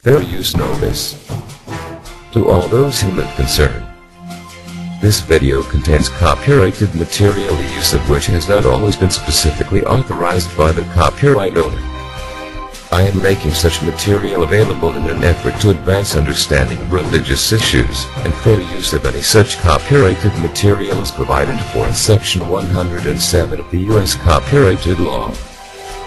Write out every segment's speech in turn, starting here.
Fair use notice. To all those human concerned. This video contains copyrighted material, the use of which has not always been specifically authorized by the copyright owner. I am making such material available in an effort to advance understanding of religious issues, and fair use of any such copyrighted material is provided for in Section 107 of the U.S. Copyrighted Law.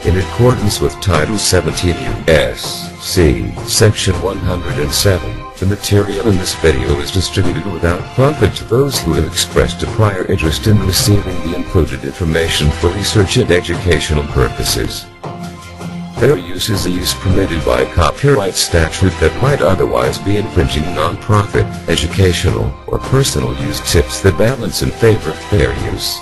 In accordance with Title 17 U.S.C. Section 107, the material in this video is distributed without profit to those who have expressed a prior interest in receiving the included information for research and educational purposes. Fair use is a use permitted by a copyright statute that might otherwise be infringing non-profit, educational, or personal use. Tips that balance in favor of fair use.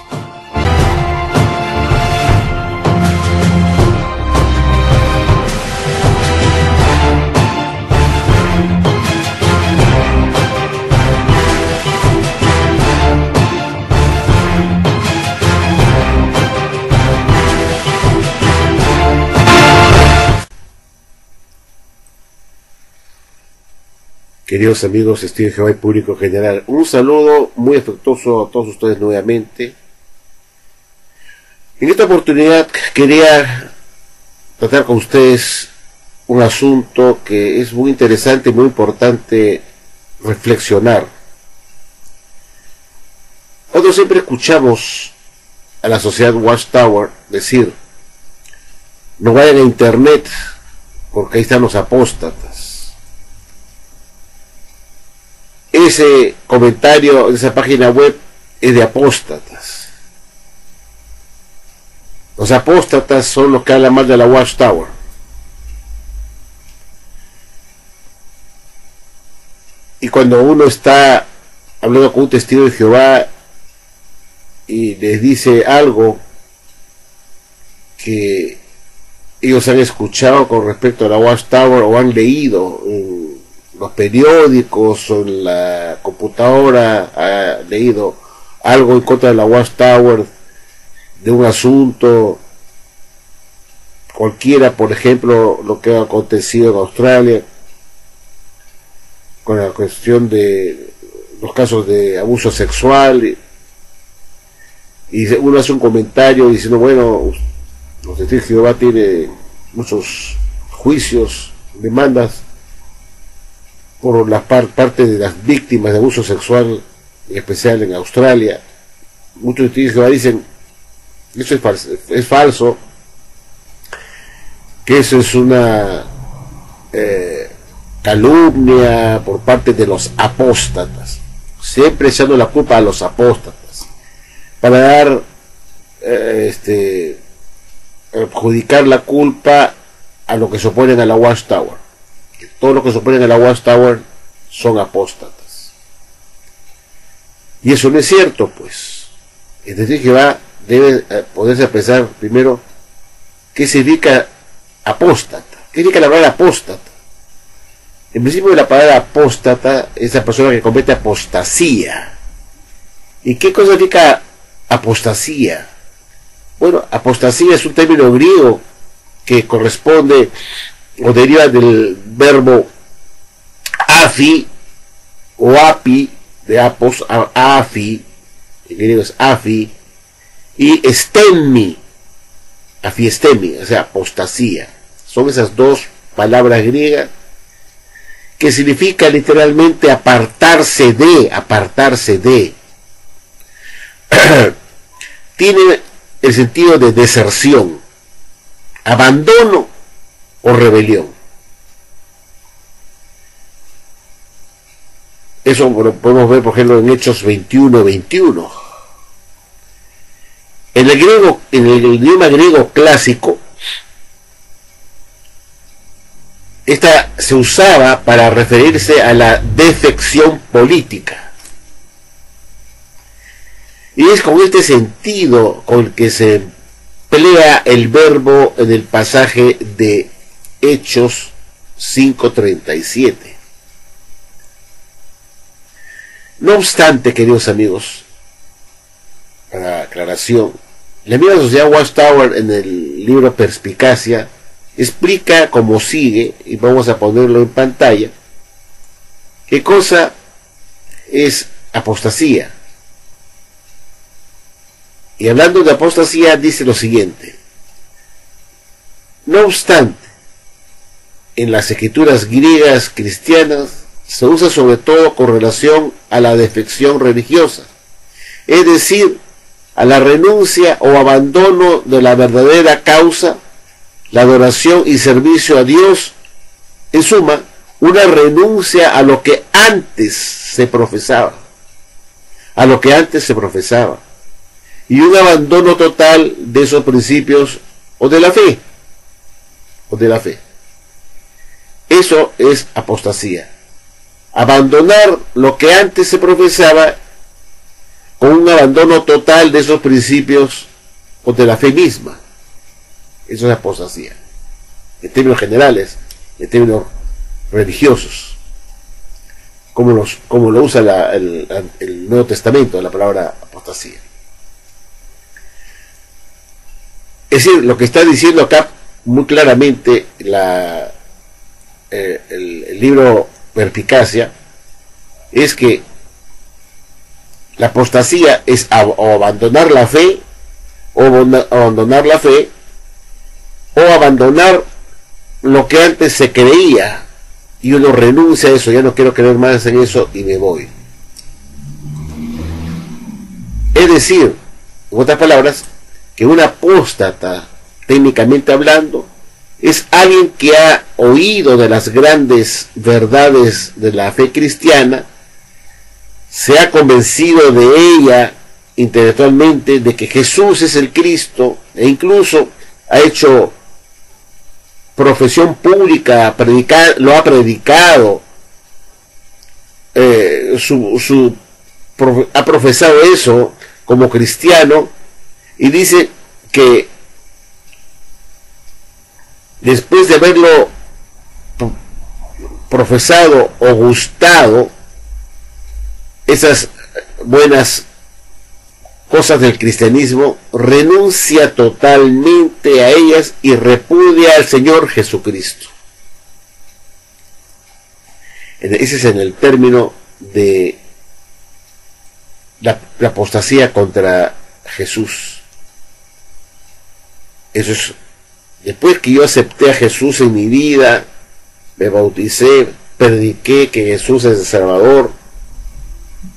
Queridos amigos, testigos de Jehová y público general, un saludo muy afectuoso a todos ustedes nuevamente. En esta oportunidad quería tratar con ustedes un asunto que es muy interesante y muy importante reflexionar. Nosotros siempre escuchamos a la sociedad Watchtower decir: no vayan a internet porque ahí están los apóstatas. Ese comentario de esa página web es de apóstatas. Los apóstatas son los que hablan mal de la Watchtower. Y cuando uno está hablando con un testigo de Jehová y les dice algo que ellos han escuchado con respecto a la Watchtower o han leído en los periódicos o en la computadora, ha leído algo en contra de la Watchtower, de un asunto cualquiera, por ejemplo, lo que ha acontecido en Australia con la cuestión de los casos de abuso sexual, y uno hace un comentario diciendo: bueno, los testigos de Jehová tiene muchos juicios, demandas por la parte de las víctimas de abuso sexual, en especial en Australia. Muchos testigos de Jehová dicen: eso es falso, que eso es una calumnia por parte de los apóstatas, siempre echando la culpa a los apóstatas, para dar adjudicar la culpa a lo que se oponen a la Watchtower. Todos los que se oponen a la Watchtower son apóstatas. Y eso no es cierto, pues. Es decir, que debe poderse pensar primero qué significa apóstata. ¿Qué significa la palabra apóstata? En principio, la palabra apóstata es la persona que comete apostasía. ¿Y qué cosa significa apostasía? Bueno, apostasía es un término griego que corresponde o deriva del verbo afi o api, de apos, afi, en griego es afi, y estemi, afiestemi, o sea, apostasía. Son esas dos palabras griegas que significa literalmente apartarse de. Tiene el sentido de deserción, abandono o rebelión. Eso lo podemos ver, por ejemplo, en Hechos 21:21. En el griego, en el idioma griego clásico, esta se usaba para referirse a la defección política. Y es con este sentido con el que se emplea el verbo en el pasaje de Hechos 5:37. No obstante, queridos amigos, para aclaración, la misma sociedad Watchtower en el libro Perspicacia explica como sigue, y vamos a ponerlo en pantalla, qué cosa es apostasía. Y hablando de apostasía dice lo siguiente: no obstante, en las escrituras griegas cristianas se usa sobre todo con relación a la defección religiosa, es decir, a la renuncia o abandono de la verdadera causa, la adoración y servicio a Dios. En suma, una renuncia a lo que antes se profesaba, y un abandono total de esos principios o de la fe, Eso es apostasía. Abandonar lo que antes se profesaba con un abandono total de esos principios o de la fe misma. Eso es apostasía. En términos generales, en términos religiosos. Como lo usa el Nuevo Testamento, la palabra apostasía. Es decir, lo que está diciendo acá muy claramente el libro Perspicacia es que la apostasía es o abandonar la fe, o abandonar lo que antes se creía, y uno renuncia a eso, ya no quiero creer más en eso y me voy. Es decir, en otras palabras, que un apóstata, técnicamente hablando, es alguien que ha oído de las grandes verdades de la fe cristiana, se ha convencido de ella intelectualmente, de que Jesús es el Cristo, e incluso ha hecho profesión pública, lo ha predicado, ha profesado eso como cristiano, y dice que después de haberlo profesado o gustado esas buenas cosas del cristianismo, renuncia totalmente a ellas y repudia al Señor Jesucristo. Ese es en el término de la apostasía contra Jesús. Eso es, después que yo acepté a Jesús en mi vida, me bauticé, prediqué que Jesús es el Salvador,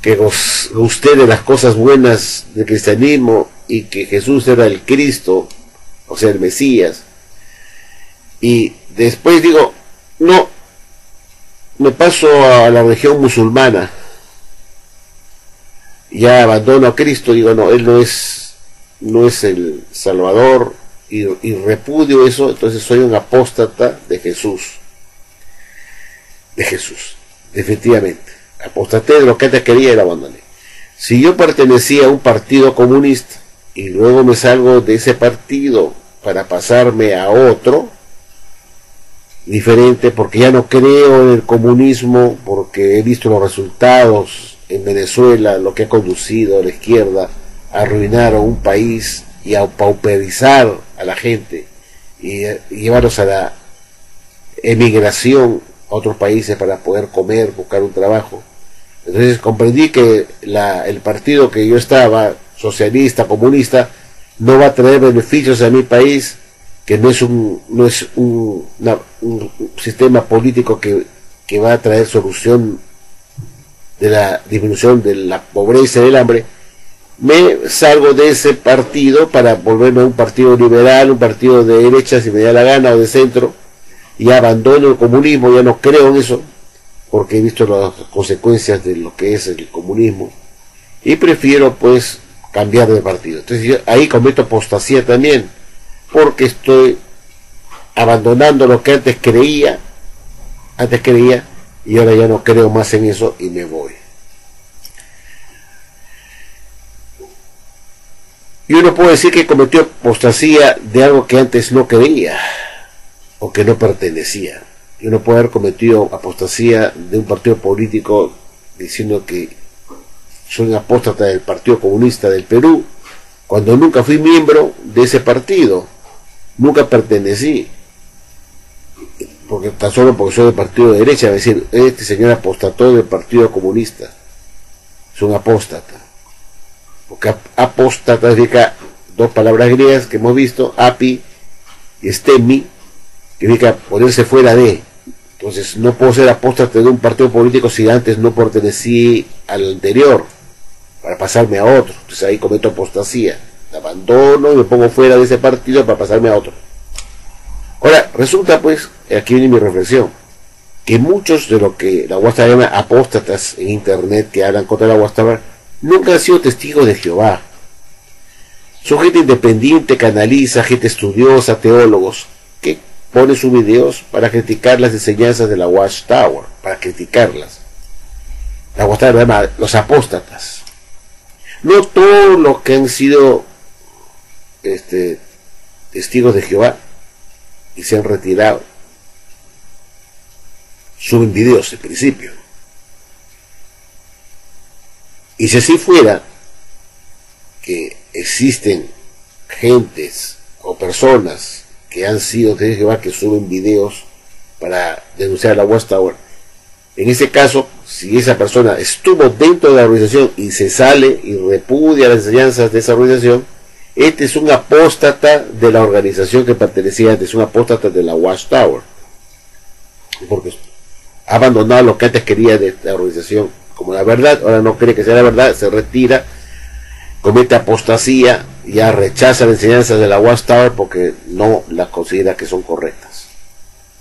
que gusté de las cosas buenas del cristianismo y que Jesús era el Cristo, o sea, el Mesías, y después digo, no, me paso a la religión musulmana, ya abandono a Cristo, digo, no, Él no es el Salvador, y repudio eso, entonces soy un apóstata de Jesús, definitivamente. Apostaté de lo que antes quería y lo abandoné. Si yo pertenecía a un partido comunista y luego me salgo de ese partido para pasarme a otro diferente, porque ya no creo en el comunismo, porque he visto los resultados en Venezuela, lo que ha conducido a la izquierda a arruinar a un país y a pauperizar a la gente y llevarlos a la emigración a otros países para poder comer, buscar un trabajo. Entonces comprendí que el partido que yo estaba, socialista, comunista, no va a traer beneficios a mi país, que no es un sistema político que va a traer solución de la disminución de la pobreza y del hambre. Me salgo de ese partido para volverme a un partido liberal, un partido de derecha si me da la gana, o de centro, y abandono el comunismo, ya no creo en eso, porque he visto las consecuencias de lo que es el comunismo, y prefiero pues cambiar de partido. Entonces yo ahí cometo apostasía también, porque estoy abandonando lo que antes creía, y ahora ya no creo más en eso y me voy. Y uno puede decir que cometió apostasía de algo que antes no creía o que no pertenecía. Y uno puede haber cometido apostasía de un partido político diciendo que soy un apóstata del Partido Comunista del Perú, cuando nunca fui miembro de ese partido, nunca pertenecí. porque tan solo porque soy del partido de derecha, va a decir, este señor apostató del Partido Comunista, es un apóstata, porque apóstata significa dos palabras griegas que hemos visto, api y stemi, que significa ponerse fuera de. Entonces no puedo ser apóstata de un partido político si antes no pertenecí al anterior, para pasarme a otro. Entonces ahí cometo apostasía, abandono y me pongo fuera de ese partido para pasarme a otro. Ahora, resulta pues, aquí viene mi reflexión, que muchos de lo que la Watchtower llama apóstatas en internet que hablan contra la Watchtower nunca han sido testigos de Jehová. Son gente independiente que analiza, gente estudiosa, teólogos, que pone sus videos para criticar las enseñanzas de la Watchtower, para criticarlas. La Watchtower llama los apóstatas. No todos los que han sido testigos de Jehová y se han retirado suben videos en principio. Y si así fuera, que existen gentes o personas que han sido testigos de Jehová que suben videos para denunciar a la Watchtower, en ese caso, si esa persona estuvo dentro de la organización y se sale y repudia las enseñanzas de esa organización, este es un apóstata de la organización que pertenecía antes, un apóstata de la Watchtower, porque ha abandonado lo que antes quería de la organización como la verdad, ahora no cree que sea la verdad, se retira, comete apostasía, ya rechaza las enseñanzas de la Watchtower porque no las considera que son correctas.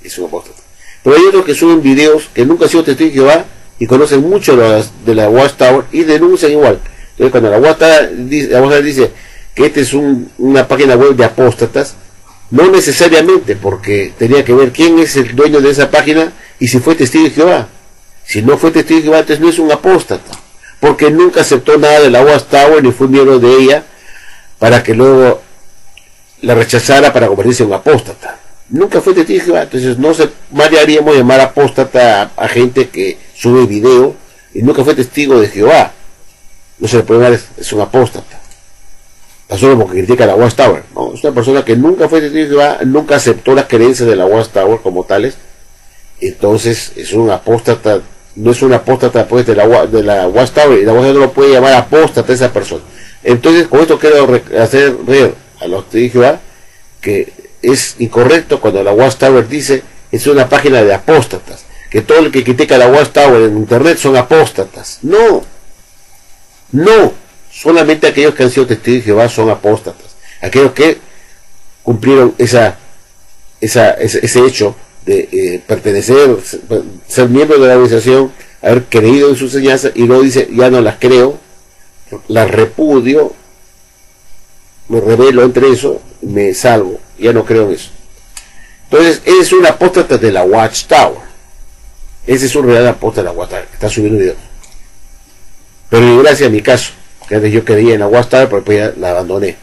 Es un apóstata. Pero hay otros que suben videos que nunca han sido testigos de Jehová y conocen mucho de la Watchtower y denuncian igual. Entonces cuando la Watchtower dice que esta es una página web de apóstatas, no necesariamente, porque tenía que ver quién es el dueño de esa página y si fue testigo de Jehová. Si no fue testigo de Jehová, entonces no es un apóstata, porque nunca aceptó nada de la Watchtower ni fue miembro de ella para que luego la rechazara para convertirse en un apóstata. Nunca fue testigo de Jehová, entonces no se haríamos llamar apóstata a gente que sube video y nunca fue testigo de Jehová. No se le puede llamar, es un apóstata. No solo porque critica a la Watchtower, no, es una persona que nunca fue testigo de Jehová, nunca aceptó las creencias de la Watchtower como tales, entonces es un apóstata. No es un apóstata pues de la Watchtower, y la Watchtower no lo puede llamar apóstata a esa persona. Entonces con esto quiero hacer ver a los testigos de Jehová que es incorrecto cuando la Watchtower dice es una página de apóstatas, que todo el que critica a la Watchtower en internet son apóstatas. No, solamente aquellos que han sido testigos de Jehová son apóstatas, aquellos que cumplieron ese hecho de pertenecer, ser miembro de la organización, haber creído en sus enseñanzas y luego dice, ya no las creo, las repudio, me rebelo entre eso, me salvo, ya no creo en eso. Entonces, ese es un apóstata de la Watchtower. Ese es un real apóstata de la Watchtower, que está subiendo videos. Pero gracias a mi caso, que antes yo creía en la Watchtower, pero después ya la abandoné.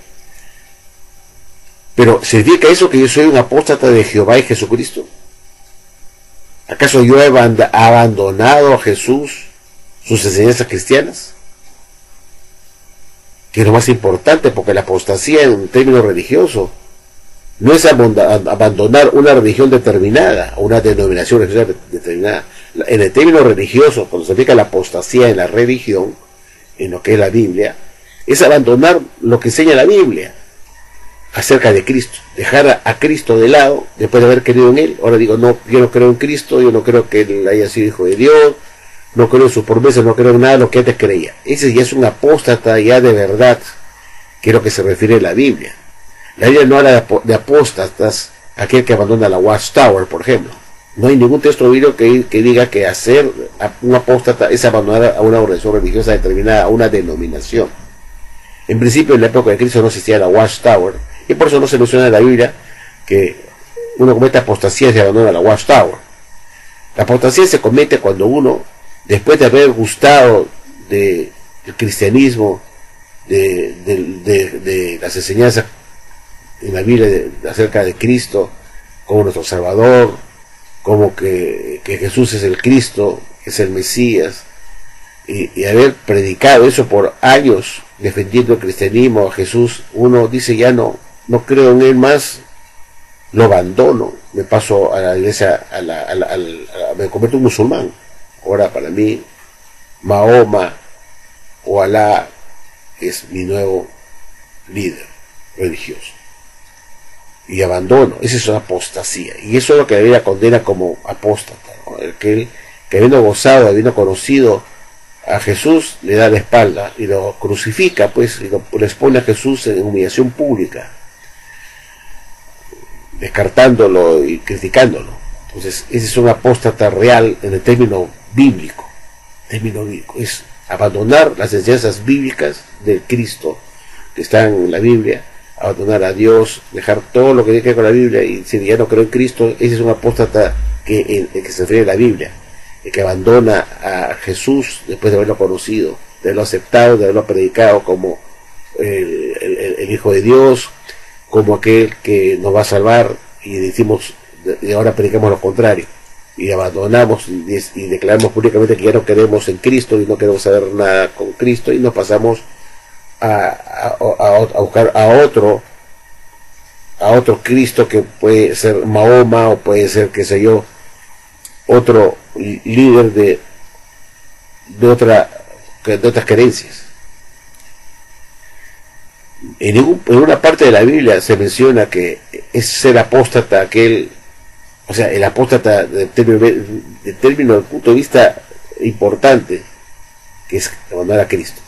Pero, ¿significa eso que yo soy un apóstata de Jehová y Jesucristo? ¿Acaso yo he abandonado a Jesús, sus enseñanzas cristianas? Que es lo más importante, porque la apostasía en términos religiosos no es abandonar una religión determinada, o una denominación religiosa determinada. En el término religioso, cuando se aplica la apostasía en la religión, en lo que es la Biblia, es abandonar lo que enseña la Biblia acerca de Cristo, dejar a Cristo de lado después de haber creído en Él. Ahora digo, no, yo no creo en Cristo, yo no creo que Él haya sido hijo de Dios, no creo en sus promesas, no creo en nada de lo que antes creía. Ese ya es un apóstata ya de verdad, que es lo que se refiere a la Biblia. La Biblia no habla de apóstatas, aquel que abandona la Watchtower, por ejemplo. No hay ningún texto bíblico que diga que hacer un apóstata es abandonar a una organización religiosa determinada, a una denominación. En principio, en la época de Cristo no existía la Watchtower, y por eso no se menciona en la Biblia que uno comete apostasía y se abandona la Watchtower. La apostasía se comete cuando uno, después de haber gustado del cristianismo, de las enseñanzas en la Biblia acerca de Cristo como nuestro Salvador, como que Jesús es el Cristo, es el Mesías, y haber predicado eso por años, defendiendo el cristianismo, a Jesús, uno dice, ya no creo en Él más, lo abandono, me paso a la iglesia, me convierto en musulmán. Ahora para mí Mahoma o Alá es mi nuevo líder religioso, y abandono. Esa es una apostasía, y eso es lo que la Biblia condena como apóstata, ¿no? El que habiendo gozado, habiendo conocido a Jesús, le da la espalda y lo crucifica, pues, y lo expone a Jesús en humillación pública, descartándolo y criticándolo. Entonces ese es un apóstata real en el término bíblico. Es abandonar las enseñanzas bíblicas del Cristo que están en la Biblia, abandonar a Dios, dejar todo lo que tiene que ver con la Biblia y decir ya no creo en Cristo. Ese es un apóstata que se refiere a la Biblia, el que abandona a Jesús después de haberlo conocido, de haberlo aceptado, de haberlo predicado como el Hijo de Dios, como aquel que nos va a salvar, y decimos, y ahora predicamos lo contrario, y abandonamos y declaramos públicamente que ya no queremos en Cristo y no queremos saber nada con Cristo, y nos pasamos a buscar a otro Cristo, que puede ser Mahoma o puede ser, qué sé yo, otro líder de otras creencias. En una parte de la Biblia se menciona que es ser apóstata aquel, o sea, el apóstata del término del punto de vista importante, que es abandonar a Cristo.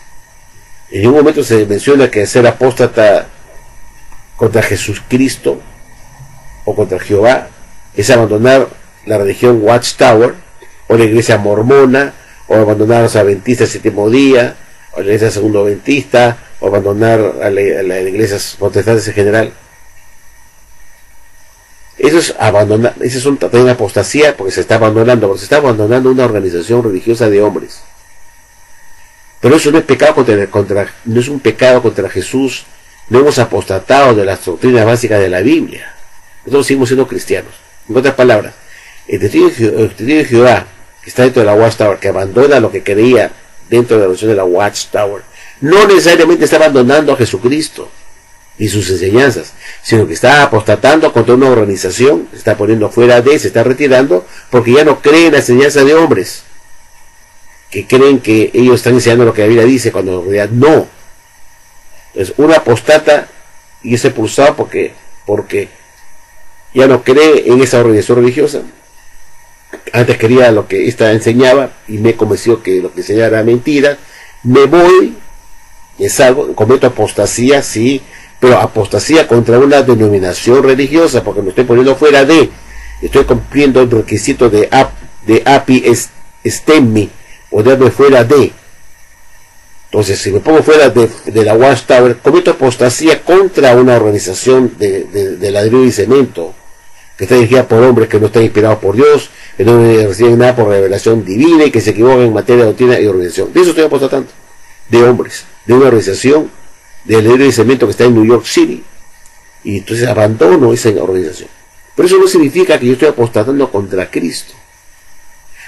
En ningún momento se menciona que ser apóstata contra Jesucristo o contra Jehová es abandonar la religión Watchtower o la iglesia mormona, o abandonar a los adventistas del séptimo día, o la iglesia segundo adventista, o abandonar a las iglesias protestantes en general. Eso es abandonar, eso es también apostasía, porque se está abandonando una organización religiosa de hombres. Pero eso no es pecado no es un pecado contra Jesús. No hemos apostatado de las doctrinas básicas de la Biblia. Nosotros seguimos siendo cristianos. En otras palabras, el testigo de Jehová, que está dentro de la Watchtower, que abandona lo que creía dentro de la religión de la Watchtower, no necesariamente está abandonando a Jesucristo y sus enseñanzas, sino que está apostatando contra una organización, se está poniendo fuera se está retirando, porque ya no cree en la enseñanza de hombres, que creen que ellos están enseñando lo que la Biblia dice, cuando en realidad no. Entonces, una apostata y es expulsado porque ya no cree en esa organización religiosa. Antes quería lo que esta enseñaba y me convenció que lo que enseñaba era mentira. Me voy, me salgo, cometo apostasía, sí, pero apostasía contra una denominación religiosa, porque me estoy poniendo fuera estoy cumpliendo el requisito de api estemmi, ponerme fuera de. Entonces, si me pongo fuera de la Watchtower, cometo apostasía contra una organización de ladrillo y cemento, que está dirigida por hombres que no están inspirados por Dios, que no reciben nada por revelación divina y que se equivocan en materia de doctrina y organización. De eso estoy apostatando, de hombres, de una organización de ladrillo y cemento que está en New York City, y entonces abandono esa organización. Pero eso no significa que yo estoy apostatando contra Cristo.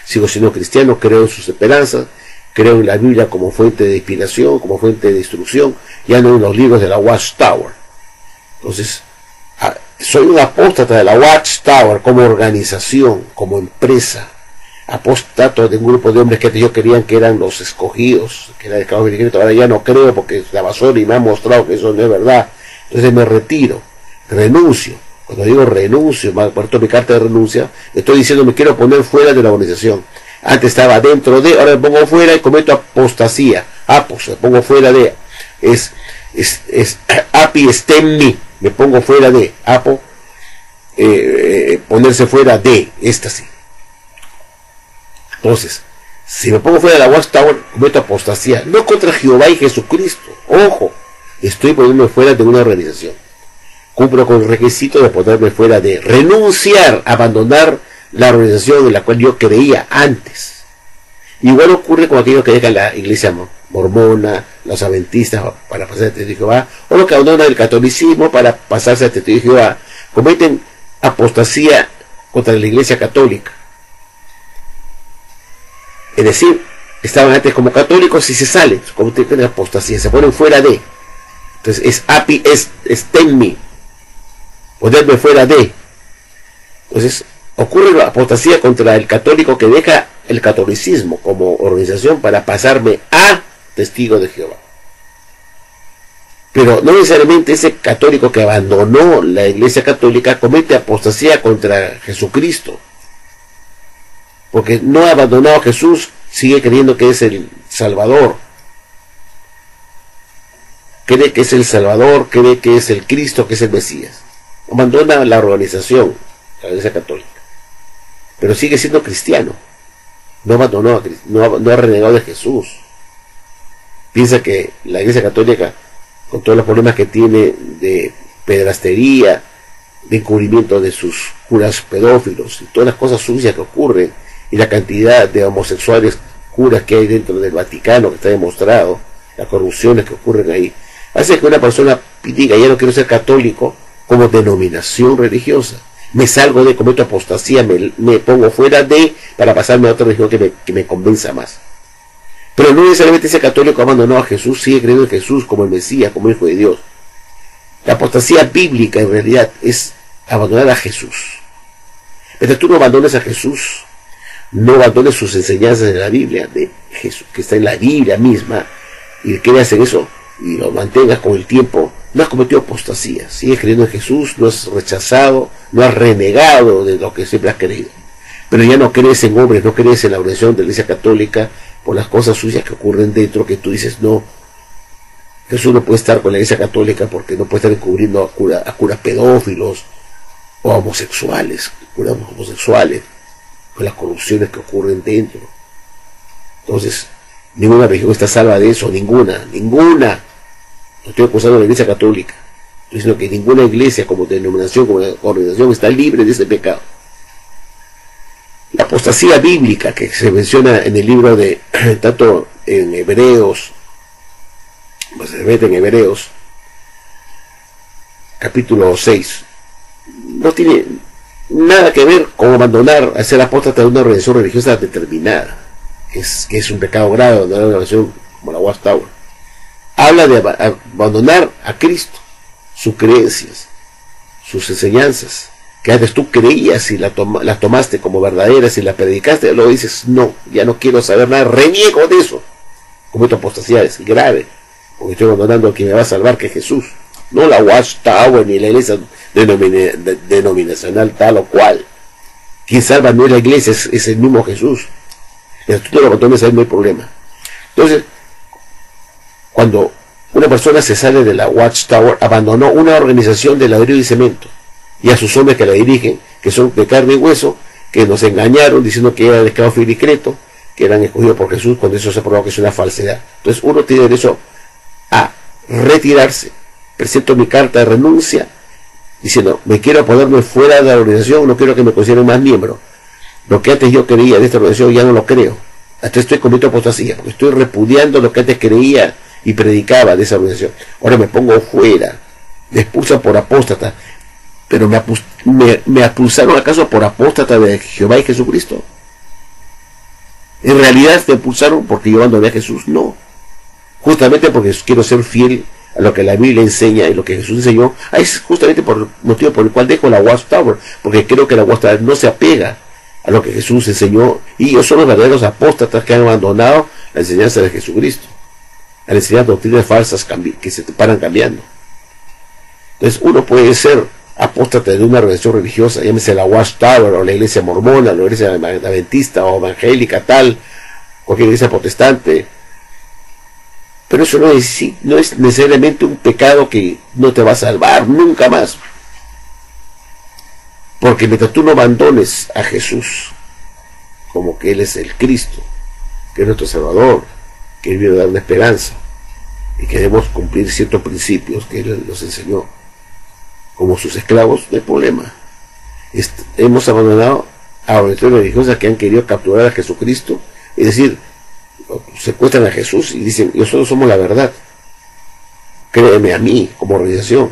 Sigo siendo cristiano, creo en sus esperanzas, creo en la Biblia como fuente de inspiración, como fuente de instrucción, ya no en los libros de la Watchtower. Entonces, soy un apóstata de la Watchtower como organización, como empresa. Apóstato de un grupo de hombres que yo querían que eran los escogidos, que era el caos de Cristo. Ahora ya no creo porque la basura y me ha mostrado que eso no es verdad. Entonces me retiro, renuncio. Cuando digo renuncio, me aporto mi carta de renuncia, estoy diciendo me quiero poner fuera de la organización. Antes estaba dentro de, ahora me pongo fuera y cometo apostasía. Me pongo fuera de. Es api estemmi, me pongo fuera de. Ponerse fuera de, sí. Entonces, si me pongo fuera de la Watchtower, cometo apostasía. No contra Jehová y Jesucristo. Ojo, estoy poniéndome fuera de una organización. Cumplo con el requisito de ponerme fuera de. Renunciar, abandonar la organización en la cual yo creía antes. Igual ocurre con aquellos que dejan la iglesia mormona, los adventistas para pasarse al testigo de Jehová, o los que abandonan el catolicismo para pasarse al testigo de Jehová. Cometen apostasía contra la iglesia católica. Es decir, estaban antes como católicos y se salen, cometen apostasía, se ponen fuera de. Entonces es api estemmi, ponerme fuera de. Entonces, ocurre la apostasía contra el católico que deja el catolicismo como organización para pasarme a testigo de Jehová. Pero no necesariamente ese católico que abandonó la Iglesia Católica comete apostasía contra Jesucristo, porque no ha abandonado a Jesús, sigue creyendo que es el Salvador, cree que es el Salvador, cree que es el Cristo, que es el Mesías. Abandona la organización, la Iglesia Católica, pero sigue siendo cristiano. No abandonó, no ha renegado de Jesús. Piensa que la Iglesia Católica, con todos los problemas que tiene de pedrastería, de encubrimiento de sus curas pedófilos y todas las cosas sucias que ocurren, y la cantidad de homosexuales curas que hay dentro del Vaticano, que está demostrado, las corrupciones que ocurren ahí, hace que una persona diga: ya no quiero ser católico como denominación religiosa, me salgo de, cometo apostasía, me pongo fuera de, para pasarme a otra religión que me convenza más. Pero no necesariamente ese católico abandonó a Jesús, sigue creyendo en Jesús como el Mesías, como el Hijo de Dios. La apostasía bíblica en realidad es abandonar a Jesús. Pero tú no abandones a Jesús, no abandones sus enseñanzas de la Biblia, de Jesús, que está en la Biblia misma, y creas en eso y lo mantengas con el tiempo, no has cometido apostasía, sigues creyendo en Jesús, no has rechazado, no has renegado de lo que siempre has creído. Pero ya no crees en hombres, no crees en la organización de la Iglesia Católica por las cosas sucias que ocurren dentro, que tú dices: no, Jesús no puede estar con la Iglesia Católica porque no puede estar encubriendo a curas pedófilos o a homosexuales, con las corrupciones que ocurren dentro. Entonces, ninguna religión está salva de eso, ninguna. No estoy acusando a la Iglesia Católica, estoy diciendo que ninguna iglesia como denominación, como organización, está libre de ese pecado. La apostasía bíblica que se menciona en el libro de, tanto en Hebreos, pues se mete en Hebreos, capítulo 6, no tiene nada que ver con abandonar, a ser apóstata de una organización religiosa determinada, que es un pecado grave abandonar una organización como la Watchtower. Habla de abandonar a Cristo, sus creencias, sus enseñanzas, que antes tú creías y las tomaste como verdaderas y las predicaste, luego dices: no, ya no quiero saber nada, reniego de eso. Cometo apostasía, es grave, porque estoy abandonando al que me va a salvar, que es Jesús, no la Watchtower ni la iglesia denominacional tal o cual. Quien salva no es la iglesia, es el mismo Jesús. Pero tú te lo abandones, ahí no hay problema. Entonces, cuando una persona se sale de la Watchtower, abandonó una organización de ladrillo y cemento, y a sus hombres que la dirigen, que son de carne y hueso, que nos engañaron diciendo que eran esclavos y discretos, que eran escogidos por Jesús, cuando eso se ha probado que es una falsedad. Entonces uno tiene derecho a retirarse. Presento mi carta de renuncia diciendo: me quiero ponerme fuera de la organización, no quiero que me consideren más miembro. Lo que antes yo creía de esta organización ya no lo creo. Hasta estoy cometiendo apostasía, porque estoy repudiando lo que antes creía y predicaba de esa organización. Ahora me pongo fuera, me expulsan por apóstata. Pero me expulsaron acaso por apóstata de Jehová y Jesucristo. En realidad me expulsaron porque yo abandoné a Jesús. No, justamente porque quiero ser fiel a lo que la Biblia enseña y lo que Jesús enseñó. Es justamente por el motivo por el cual dejo la Watchtower, porque creo que la Watchtower no se apega a lo que Jesús enseñó, y ellos son los verdaderos apóstatas que han abandonado la enseñanza de Jesucristo, al enseñar doctrinas falsas que se paran cambiando. Entonces uno puede ser apóstata de una organización religiosa, llámese la Watchtower o la iglesia mormona, la iglesia adventista o evangélica, tal, cualquier iglesia protestante, pero eso no es necesariamente un pecado que no te va a salvar nunca más, porque mientras tú no abandones a Jesús como que Él es el Cristo, que es nuestro Salvador, que Él viene a dar una esperanza y que debemos cumplir ciertos principios que Él nos enseñó como sus esclavos, no hay problema. Hemos abandonado a organizaciones religiosas que han querido capturar a Jesucristo, es decir, secuestran a Jesús y dicen: nosotros somos la verdad, créeme a mí como organización,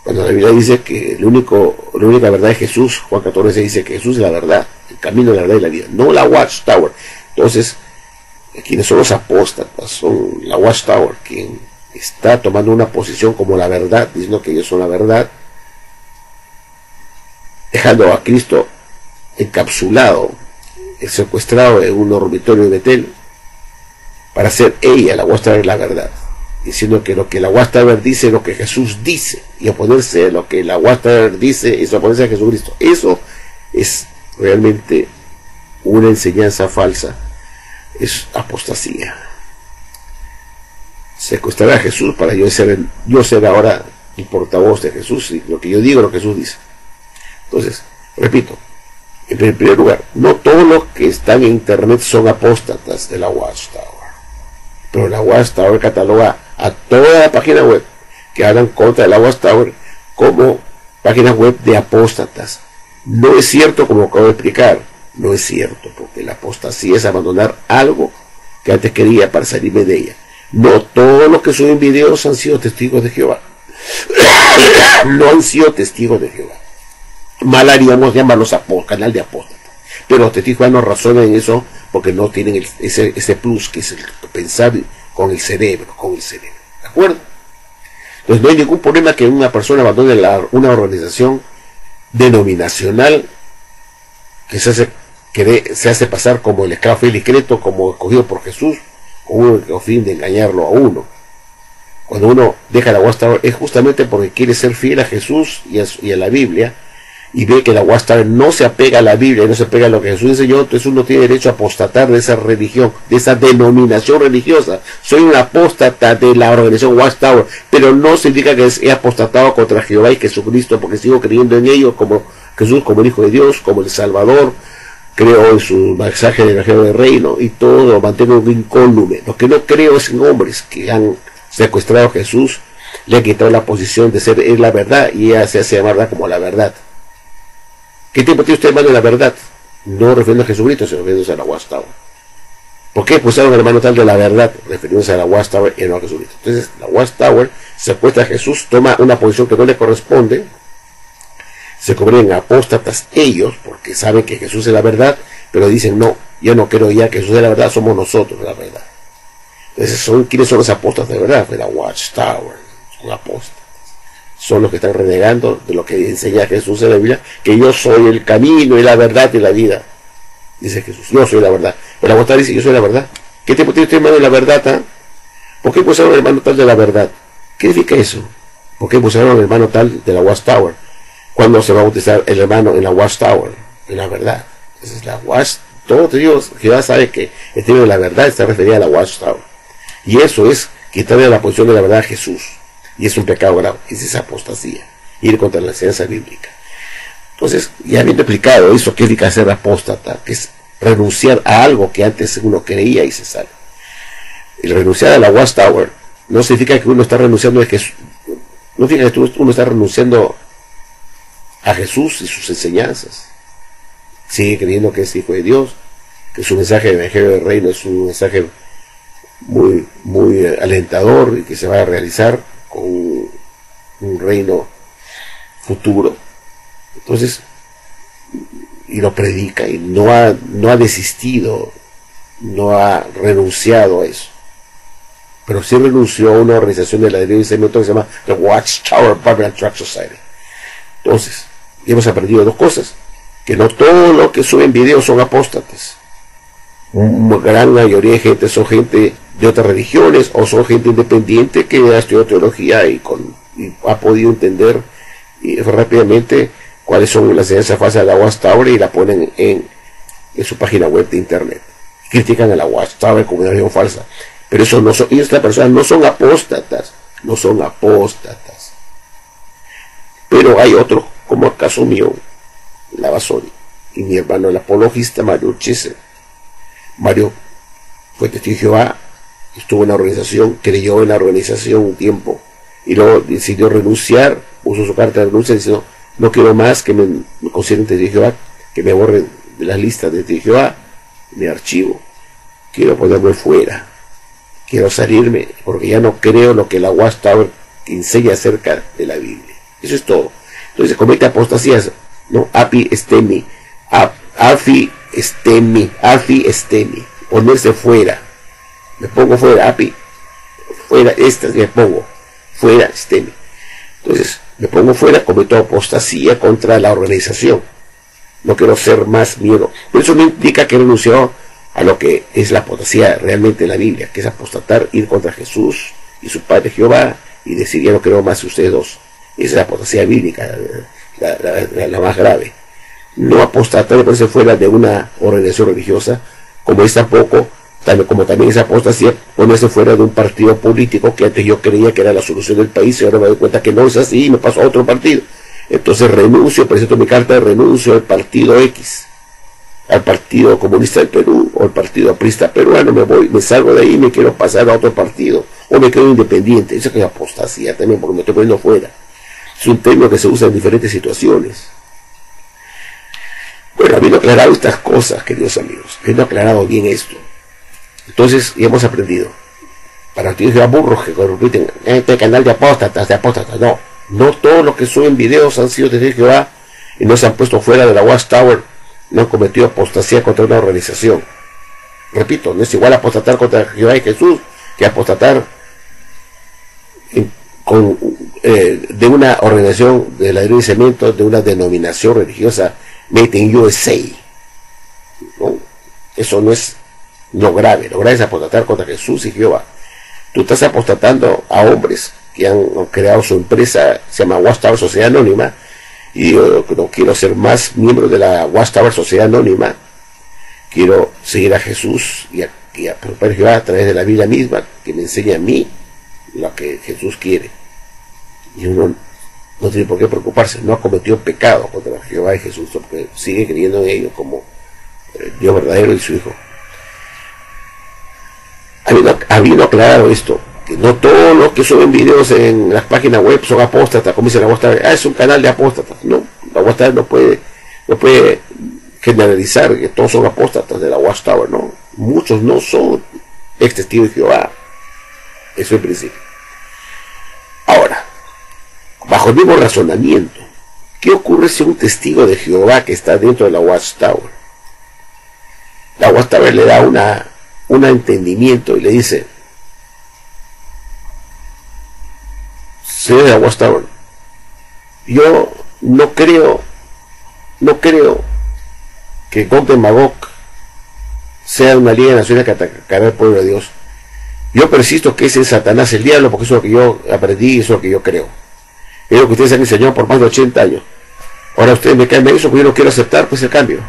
cuando la Biblia dice que la única verdad es Jesús. Juan 14 dice que Jesús es la verdad, el camino, la verdad y la vida, no la Watchtower. Entonces, quienes son los apóstatas son la Watchtower, quien está tomando una posición como la verdad, diciendo que ellos son la verdad, dejando a Cristo encapsulado, secuestrado en un dormitorio de Betel, para ser ella la Watchtower la verdad, diciendo que lo que la Watchtower dice es lo que Jesús dice, y oponerse a lo que la Watchtower dice es oponerse a Jesucristo. Eso es realmente una enseñanza falsa, es apostasía. Secuestrar a Jesús para yo ser ahora el portavoz de Jesús, y lo que yo digo, lo que Jesús dice. Entonces, repito, en primer lugar, no todos los que están en internet son apóstatas de la Watchtower, pero la Watchtower cataloga a toda la página web que hablan contra de la Watchtower como páginas web de apóstatas. No es cierto, como acabo de explicar, no es cierto, porque la apostasía es abandonar algo que antes quería para salirme de ella. No todos los que suben videos han sido testigos de Jehová. No han sido testigos de Jehová. Mal haríamos llamarlos canal de apóstatas. Pero los testigos de Jehová no razonan en eso porque no tienen ese plus que es el pensar con el cerebro. ¿De acuerdo? Entonces no hay ningún problema que una persona abandone una organización denominacional que se hace pasar como el esclavo fiel y discreto, como escogido por Jesús, con el fin de engañarlo a uno. Cuando uno deja la Watchtower es justamente porque quiere ser fiel a Jesús y a la Biblia, y ve que la Watchtower no se apega a la Biblia, no se apega a lo que Jesús enseñó. Entonces uno tiene derecho a apostatar de esa religión, de esa denominación religiosa. Soy un apóstata de la organización Watchtower, pero no significa que he apostatado contra Jehová y Jesucristo, porque sigo creyendo en ellos como Jesús, como el Hijo de Dios, como el Salvador. Creo en su mensaje del Evangelio del Reino y todo lo mantengo incólume. Lo que no creo es en hombres que han secuestrado a Jesús, le han quitado la posición de ser la verdad, y ella se hace llamar como la verdad. ¿Qué tiempo tiene usted, hermano, de la verdad? No refiriéndose a Jesucristo, sino refiriéndose a la Watchtower. ¿Por qué pusieron hermano tal de la verdad? Refiriéndose a la Watchtower y no a Jesucristo. Entonces la Watchtower secuestra a Jesús, toma una posición que no le corresponde, se convierten en apóstatas ellos, porque saben que Jesús es la verdad, pero dicen, no, yo no creo ya que Jesús es la verdad, somos nosotros la verdad. Entonces, ¿quiénes son los apóstatas de verdad? De la Watchtower, son apóstatas. Son los que están renegando de lo que enseña Jesús en la Biblia, que yo soy el camino y la verdad y la vida. Dice Jesús, yo soy la verdad. Pero la Watchtower dice, yo soy la verdad. ¿Qué tiempo tiene usted, hermano, de la verdad? ¿Ah? ¿Por qué pusieron el hermano tal de la verdad? ¿Qué significa eso? ¿Por qué pusieron el hermano tal de la Watchtower? ¿Cuándo se va a bautizar el hermano en la Watchtower? En la verdad. Esa es la todo Dios, Jehová sabe que el término de la verdad está referido a la Watchtower. Y eso es quitarle la posición de la verdad a Jesús. Y es un pecado grave. Es esa apostasía. Ir contra la enseñanza bíblica. Entonces, ya habiendo explicado eso, ¿qué significa ser apóstata? Que es renunciar a algo que antes uno creía y se sale. El renunciar a la Watchtower no significa que uno está renunciando a Jesús. No significa que uno está renunciando a Jesús y sus enseñanzas. Sigue creyendo que es Hijo de Dios, que su mensaje de Evangelio del Reino es un mensaje muy, muy alentador y que se va a realizar con un reino futuro. Entonces, y lo predica y no ha desistido, no ha renunciado a eso, pero sí renunció a una organización de la que se llama The Watchtower Bible Tract Society. Entonces, hemos aprendido dos cosas: que no todos los que suben videos son apóstatas. Una gran mayoría de gente son gente de otras religiones o son gente independiente que ha estudiado teología y ha podido entender rápidamente cuáles son las enseñanzas falsas de la Watchtower y la ponen en su página web de internet. Critican a la Watchtower como una religión falsa. Pero eso no son, y estas personas no son apóstatas, no son apóstatas. Pero hay otros, como el caso mío, la Basoni, y mi hermano el apologista Mario Chese. Mario fue testigo de Jehová, estuvo en la organización, creyó en la organización un tiempo, y luego decidió renunciar, puso su carta de renuncia diciendo, no quiero más que me consideren testigo de Jehová, que me borren de las listas de testigos de Jehová, me archivo, quiero ponerme fuera, quiero salirme, porque ya no creo lo que la Watchtower enseña acerca de la Biblia. Eso es todo. Entonces comete apostasías, ¿no? Api estemi, afi estemi, ponerse fuera. Me pongo fuera, api, fuera, me pongo fuera, estemi. Entonces, me pongo fuera, cometo apostasía contra la organización. No quiero ser más miedo. Pero eso no implica que he renunciado a lo que es la apostasía realmente en la Biblia, que es apostatar, ir contra Jesús y su Padre Jehová y decir, ya no creo más que ustedes dos. Esa es la apostasía bíblica, la más grave. No apostatar y ponerse fuera de una organización religiosa, como es tampoco, como también es apostasía ponerse fuera de un partido político que antes yo creía que era la solución del país y ahora me doy cuenta que no es así y me paso a otro partido. Entonces renuncio, presento mi carta de renuncio al partido X, al Partido Comunista del Perú o al Partido Aprista Peruano, me salgo de ahí y me quiero pasar a otro partido o me quedo independiente. Eso que es apostasía también, porque me estoy poniendo fuera. Es un término que se usa en diferentes situaciones. Bueno, habiendo aclarado estas cosas, queridos amigos, habiendo aclarado bien esto, entonces ya hemos aprendido. Para aquellos de burros que repiten, este canal de apóstatas, no todos los que suben videos han sido de Jehová y no se han puesto fuera de la Watchtower, no han cometido apostasía contra una organización. Repito, no es igual apostatar contra Jehová y Jesús que apostatar de una organización de ladrillo y cemento, de una denominación religiosa made in USA. ¿No? Eso no es lo grave. Lo grave es apostatar contra Jesús y Jehová. Tú estás apostatando a hombres que han creado su empresa, se llama Watchtower Sociedad Anónima, y yo no quiero ser más miembro de la Watchtower Sociedad Anónima. Quiero seguir a Jesús y a Jehová a través de la Biblia misma, que me enseña a mí lo que Jesús quiere. Y uno no tiene por qué preocuparse, no ha cometido pecado contra Jehová y Jesús, porque sigue creyendo en ellos como Dios verdadero y su Hijo. Habiendo aclarado esto, que no todos los que suben videos en las páginas web son apóstatas, como dice la Watchtower, es un canal de apóstatas. No, la Watchtower no puede generalizar que todos son apóstatas de la Watchtower, no. Muchos no son ex testigos de Jehová. Eso en principio. Ahora, bajo el mismo razonamiento, ¿qué ocurre si un testigo de Jehová que está dentro de la Watchtower? La Watchtower le da un entendimiento y le dice: señor de la Watchtower, yo no creo que Gog de Magog sea una liga de naciones que atacará al pueblo de Dios. Yo persisto que ese es Satanás, el diablo, porque eso es lo que yo aprendí y eso es lo que yo creo. Es lo que ustedes han enseñado por más de 80 años. Ahora ustedes me caen de eso, porque yo no quiero aceptar pues el cambio.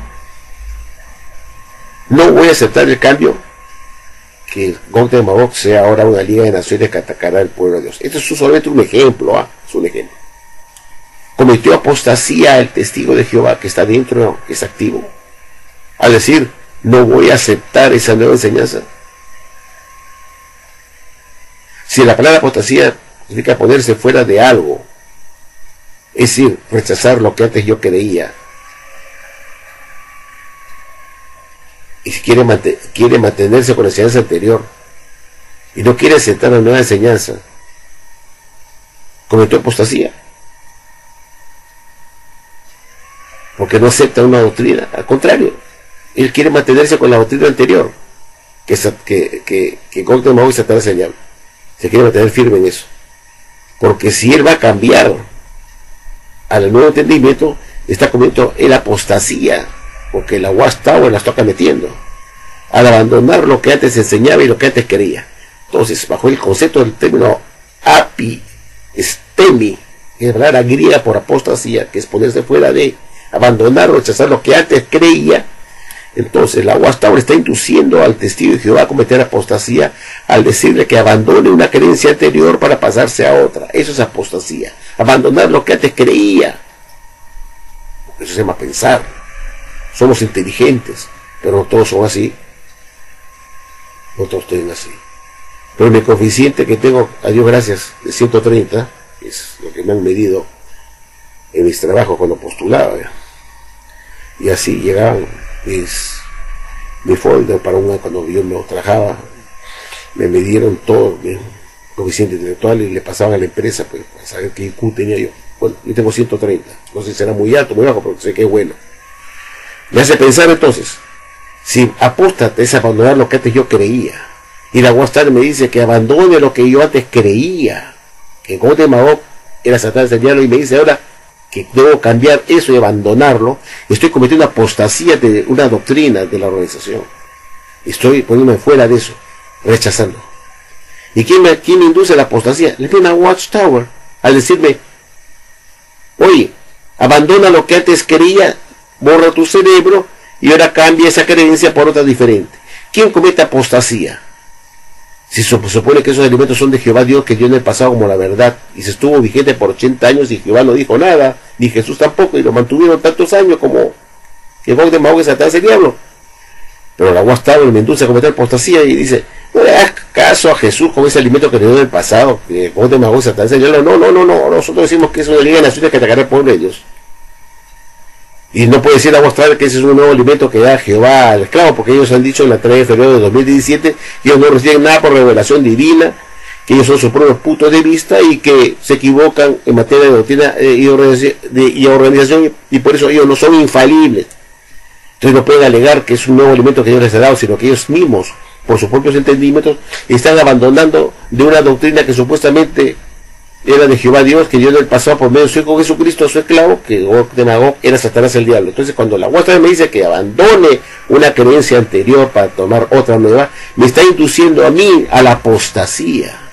No voy a aceptar el cambio que Gog de Magog sea ahora una liga de naciones que atacará al pueblo de Dios. Esto es solamente un ejemplo, es un ejemplo. Cometió apostasía el testigo de Jehová que está dentro, que es activo, al decir: no voy a aceptar esa nueva enseñanza. Si la palabra apostasía significa ponerse fuera de algo, es decir, rechazar lo que antes yo creía, y si quiere mantenerse con la enseñanza anterior y no quiere aceptar la nueva enseñanza, cometió apostasía, porque no acepta una doctrina. Al contrario, él quiere mantenerse con la doctrina anterior, que Gog de Magog y Satanás enseñaban. Se quiere mantener firme en eso, porque si él va a cambiar al nuevo entendimiento, está cometiendo el apostasía, porque la Watchtower la está metiendo al abandonar lo que antes enseñaba y lo que antes creía. Entonces, bajo el concepto del término apistemi, que es la palabra griega por apostasía, que es ponerse fuera de, abandonar o rechazar lo que antes creía, entonces la Watchtower está induciendo al testigo de Jehová a cometer apostasía al decirle que abandone una creencia anterior para pasarse a otra. Eso es apostasía, abandonar lo que antes creía. Eso se llama pensar. Somos inteligentes, pero no todos son así. No todos tienen así. Pero mi coeficiente que tengo, a Dios gracias, de 130, es lo que me han medido en mis trabajos cuando postulaba. Y así llegaban mi folder para cuando yo me trabajaba, me midieron todo mi coeficiente intelectual y le pasaban a la empresa pues, para saber qué IQ tenía yo. Bueno, yo tengo 130, no sé si será muy alto, muy bajo, pero sé que es bueno. Me hace pensar entonces, si apóstata es abandonar lo que antes yo creía, y la Watchtower me dice que abandone lo que yo antes creía, que Gog de Magog era Satanás el diablo, y me dice ahora que debo cambiar eso y abandonarlo, estoy cometiendo apostasía de una doctrina de la organización. Estoy poniéndome fuera de eso, rechazando. ¿Y quién me induce a la apostasía? La misma Watchtower, al decirme, oye, abandona lo que antes quería, borra tu cerebro y ahora cambia esa creencia por otra diferente. ¿Quién comete apostasía? Si se supone que esos elementos son de Jehová Dios, que dio en el pasado como la verdad, y se estuvo vigente por 80 años y Jehová no dijo nada, ni Jesús tampoco, y lo mantuvieron tantos años como que Gog de Magog es Satanás el diablo. Pero la Watchtower me induce a cometer apostasía y dice, no le hagas caso a Jesús con ese alimento que le dio en el pasado, que Gog de Magog es Satanás el diablo. No, nosotros decimos que es una liga de naciones que atacará al pueblo de Dios. Y no puede decir la Watchtower que ese es un nuevo alimento que da Jehová al esclavo, porque ellos han dicho en la 3 de febrero de 2017 que ellos no reciben nada por revelación divina, que ellos son sus propios puntos de vista y que se equivocan en materia de doctrina y organización, y por eso ellos no son infalibles. Entonces no pueden alegar que es un nuevo alimento que Dios les ha dado, sino que ellos mismos, por sus propios entendimientos, están abandonando de una doctrina que supuestamente era de Jehová Dios, que dio en el pasado por medio de su Hijo Jesucristo, su esclavo, que Gog de Magog era Satanás el diablo. Entonces cuando la Watchtower me dice que abandone una creencia anterior para tomar otra nueva, me está induciendo a mí a la apostasía.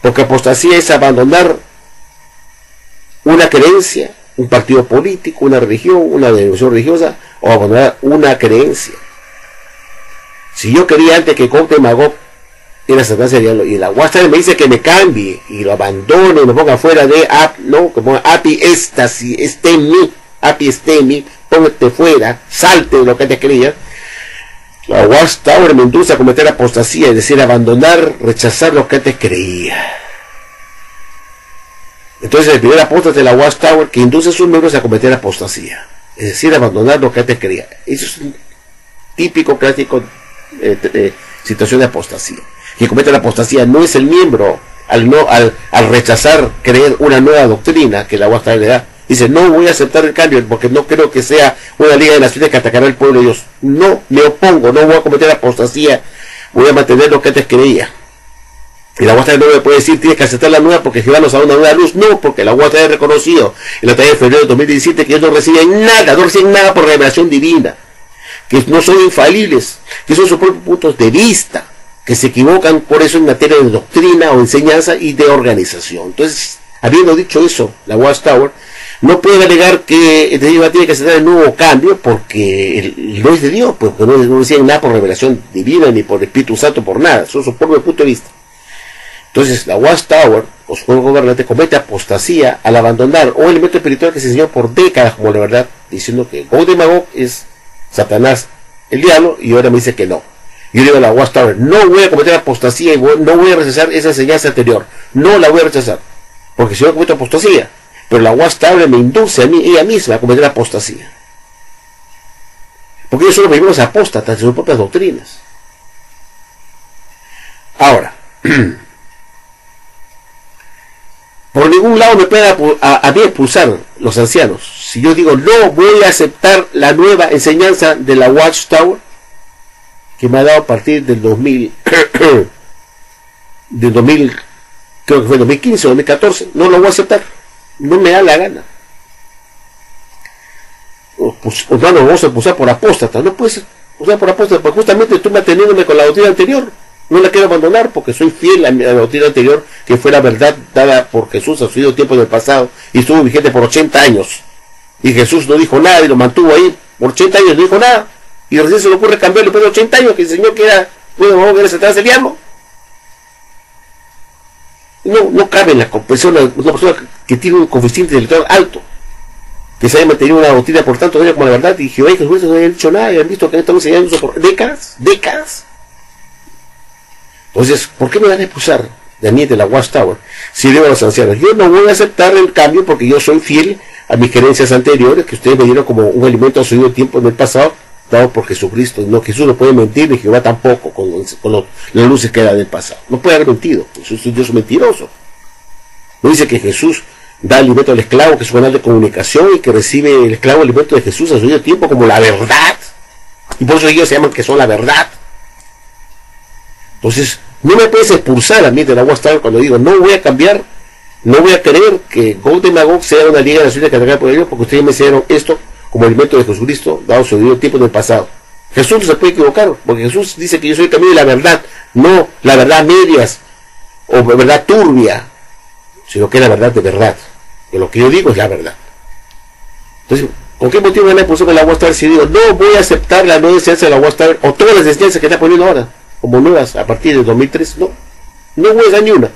Porque apostasía es abandonar una creencia, un partido político, una religión, una denominación religiosa, o abandonar una creencia. Si yo quería antes que Gog de Magog era Satanás el diablo, y la Watchtower me dice que me cambie y lo abandone y me ponga fuera de que ponga api éstasi, esté en mí, póngate fuera, salte de lo que te creías. La Watchtower me induce a cometer apostasía, es decir, abandonar, rechazar lo que antes creía. Entonces el primer apóstata de la Watchtower que induce a sus miembros a cometer apostasía, es decir, abandonar lo que antes creía. Eso es un típico, clásico situación de apostasía. Quien comete la apostasía no es el miembro al rechazar creer una nueva doctrina que la Watchtower le da. Dice, no voy a aceptar el cambio porque no creo que sea una liga de naciones que atacará al pueblo de Dios. No me opongo, no voy a cometer apostasía, voy a mantener lo que antes creía. Y la Watchtower no me puede decir, tienes que aceptar la nueva porque Jehová nos da una nueva luz. No, porque la Watchtower ha reconocido en la 3 de febrero de 2017 que ellos no reciben nada por revelación divina, que no son infalibles, que son sus propios puntos de vista, que se equivocan por eso en materia de doctrina o enseñanza y de organización. Entonces, habiendo dicho eso, la Watchtower no puede alegar que Dios tiene que aceptar el nuevo cambio porque no es de Dios, porque no reciben nada por revelación divina, ni por el Espíritu Santo, por nada, son su propio punto de vista. Entonces, la Watchtower, o su gobernante, comete apostasía al abandonar un elemento espiritual que se enseñó por décadas como la verdad, diciendo que Gog de Magog es Satanás el diablo, y ahora me dice que no. Yo digo a la Watchtower, no voy a cometer apostasía y no voy a rechazar esa enseñanza anterior, no la voy a rechazar, porque si yo cometo apostasía, pero la Watchtower me induce a mí, ella misma, a cometer apostasía, porque ellos son los primeros apóstatas de sus propias doctrinas. Ahora, por ningún lado me pueden a mí expulsar los ancianos. Si yo digo, no voy a aceptar la nueva enseñanza de la Watchtower, que me ha dado a partir del 2000, creo que fue 2015 o 2014, no lo voy a aceptar, no me da la gana. Pues, no nos vamos a expulsar por apóstata, no puedes expulsar por apóstata, porque justamente estoy manteniéndome con la doctrina anterior, no la quiero abandonar porque soy fiel a la doctrina anterior, que fue la verdad dada por Jesús a su tiempo del pasado, y estuvo vigente por 80 años, y Jesús no dijo nada y lo mantuvo ahí, por 80 años no dijo nada. Y recién se le ocurre cambiarlo después de 80 años que enseñó que era Satanás el diablo. No cabe en la persona, una persona que tiene un coeficiente intelectual alto, que se haya mantenido una doctrina por tanto años como la verdad, y Jehová y Jesús no habían dicho nada y han visto que estamos enseñando eso por décadas. Entonces, ¿por qué me van a expulsar de mí de la Watchtower si digo a los ancianos? Yo no voy a aceptar el cambio porque yo soy fiel a mis creencias anteriores, que ustedes me dieron como un alimento a su debido tiempo en el pasado, dado por Jesucristo. No, Jesús no puede mentir, ni Jehová tampoco, con las luces que era del pasado. No puede haber mentido, Jesús es un Dios mentiroso. No dice que Jesús da alimento al esclavo, que es su canal de comunicación, y que recibe el esclavo alimento de Jesús a su debido tiempo como la verdad. Y por eso ellos se llaman que son la verdad. Entonces, no me puedes expulsar a mí de la Watchtower cuando digo, no voy a cambiar No voy a creer que Gog de Magog sea una liga de naciones que atacan por ellos, porque ustedes me enseñaron esto como alimento de Jesucristo, dado su debido tiempo en el pasado. Jesús no se puede equivocar, porque Jesús dice que yo soy el camino de la verdad, no la verdad medias, o verdad turbia, sino que es la verdad de verdad. Que lo que yo digo es la verdad. Entonces, ¿con qué motivo van a expulsar la Watchtower si digo, no voy a aceptar la nueva enseñanza de la Watchtower, o todas las enseñanzas que está poniendo ahora, como nuevas a partir de 2003? No voy a dar ni una.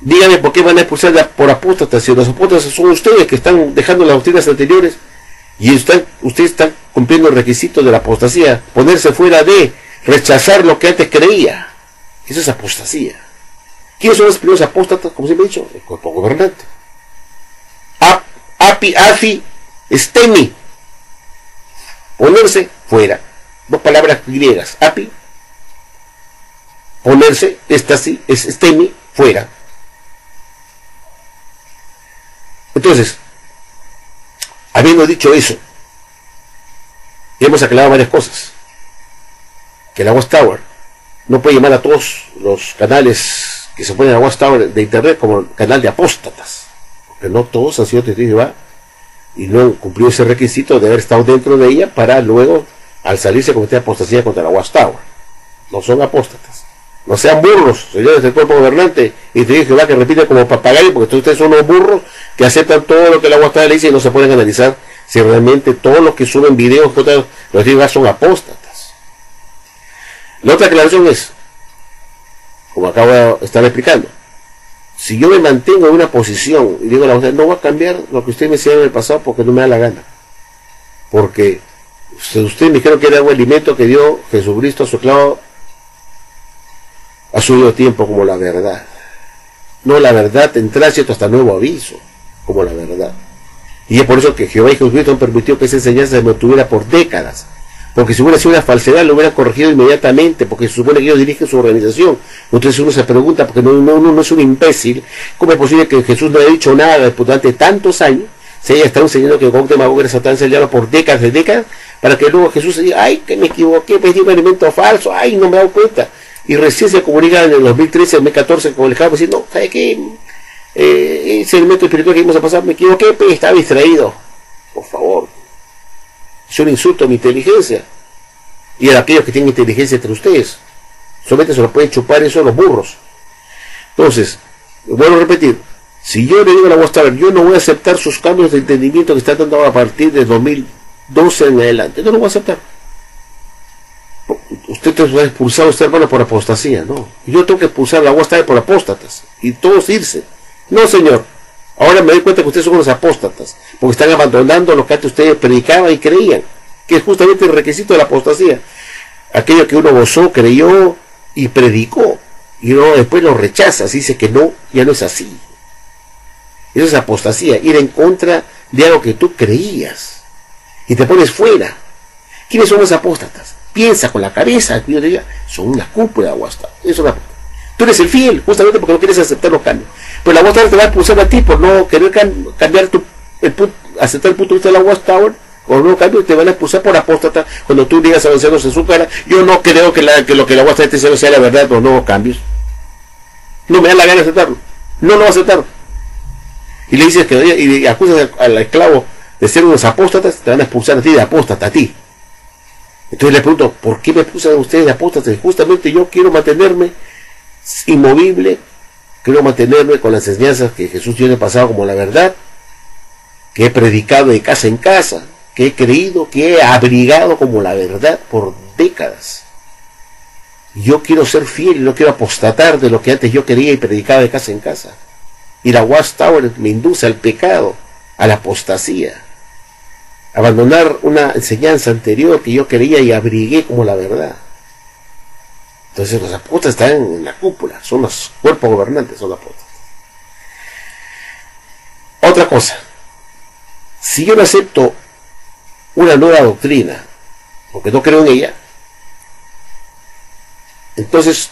Dígame por qué van a expulsar por apóstatas, si los apóstatas son ustedes que están dejando las doctrinas anteriores y ustedes están cumpliendo el requisito de la apostasía, ponerse fuera de, rechazar lo que antes creía. Eso es apostasía. ¿Quiénes son los primeros apóstatas? Como siempre he dicho, el cuerpo gobernante. Api, afi, estemi. Ponerse fuera. Dos palabras griegas. Api, ponerse, estemi, fuera. Entonces, habiendo dicho eso, hemos aclarado varias cosas. Que la Watchtower no puede llamar a todos los canales que se ponen a la Watchtower de internet como canal de apóstatas, porque no todos han sido testigos de Jehová y no han cumplido ese requisito de haber estado dentro de ella para luego, al salirse, cometer apostasía contra la Watchtower. No son apóstatas. No sean burros, señores del cuerpo gobernante y testigos de Jehová, que repiten como papagayos, porque ustedes son unos burros que aceptan todo lo que la Watchtower le dice y no se pueden analizar si realmente todos los que suben videos contra los testigos de Jehová son apóstatas. La otra aclaración es, como acabo de estar explicando, si yo me mantengo en una posición y digo a la Watchtower, no voy a cambiar lo que usted me enseñó en el pasado porque no me da la gana, porque ustedes me dijeron que era un alimento que dio Jesucristo a su esclavo a su debido tiempo como la verdad. No, la verdad tendrá cierto hasta nuevo aviso como la verdad. Y es por eso que Jehová y Jesucristo han permitido que esa enseñanza se mantuviera por décadas, porque si hubiera sido una falsedad lo hubieran corregido inmediatamente, porque se supone que ellos dirigen su organización. Entonces uno se pregunta, porque no es un imbécil, ¿cómo es posible que Jesús no haya dicho nada durante tantos años? Se haya estado enseñando que Gog de Magog era Satán, se llama por décadas de décadas, para que luego Jesús se diga, ay, que me equivoqué, pedí un alimento falso, ay, no me he dado cuenta. Y recién se comunica en el 2013, el 2014, con el Jabo, diciendo, ¿sabe qué? Ese elemento espiritual que íbamos a pasar, me equivoqué, estaba distraído. Por favor. Es un insulto a mi inteligencia. Y a aquellos que tienen inteligencia entre ustedes. Solamente se lo pueden chupar eso los burros. Entonces, vuelvo a repetir, si yo le digo a la Watchtower, yo no voy a aceptar sus cambios de entendimiento que están dando ahora a partir de 2012 en adelante, no lo voy a aceptar. Usted te va a expulsar a usted, hermano, por apostasía, no. Yo tengo que expulsar a la Watchtower por apóstatas y todos irse. No, señor. Ahora me doy cuenta que ustedes son los apóstatas, porque están abandonando lo que antes ustedes predicaban y creían, que es justamente el requisito de la apostasía. Aquello que uno gozó, creyó y predicó, y luego después lo rechazas, dice que no, ya no es así. Eso es apostasía, ir en contra de algo que tú creías y te pones fuera. ¿Quiénes son los apóstatas? Piensa con la cabeza, yo diría, son una cúpula de Watchtower. Tú eres el fiel, justamente porque no quieres aceptar los cambios. Pero la Watchtower te va a expulsar a ti por no querer cambiar aceptar el punto de vista de la Watchtower, o no cambio, te van a expulsar por apóstata cuando tú digas avanzados en su cara, yo no creo que lo que la Watchtower te dice sea la verdad, los nuevos cambios. No me da la gana de aceptarlo. No lo va a aceptar. Y le dices que y acusas al esclavo de ser unos apóstatas, te van a expulsar a ti de apóstata, a ti. Entonces le pregunto, ¿por qué me expulsan ustedes de apóstatas? Justamente yo quiero mantenerme inmovible, quiero mantenerme con las enseñanzas que Jesús tiene pasado como la verdad, que he predicado de casa en casa, que he creído, que he abrigado como la verdad por décadas. Yo quiero ser fiel y no quiero apostatar de lo que antes yo quería y predicaba de casa en casa. Y la Watchtower me induce al pecado, a la apostasía, abandonar una enseñanza anterior que yo quería y abrigué como la verdad. Entonces los apóstoles están en la cúpula, son los cuerpos gobernantes, son los apóstoles. Otra cosa, si yo no acepto una nueva doctrina, porque no creo en ella, entonces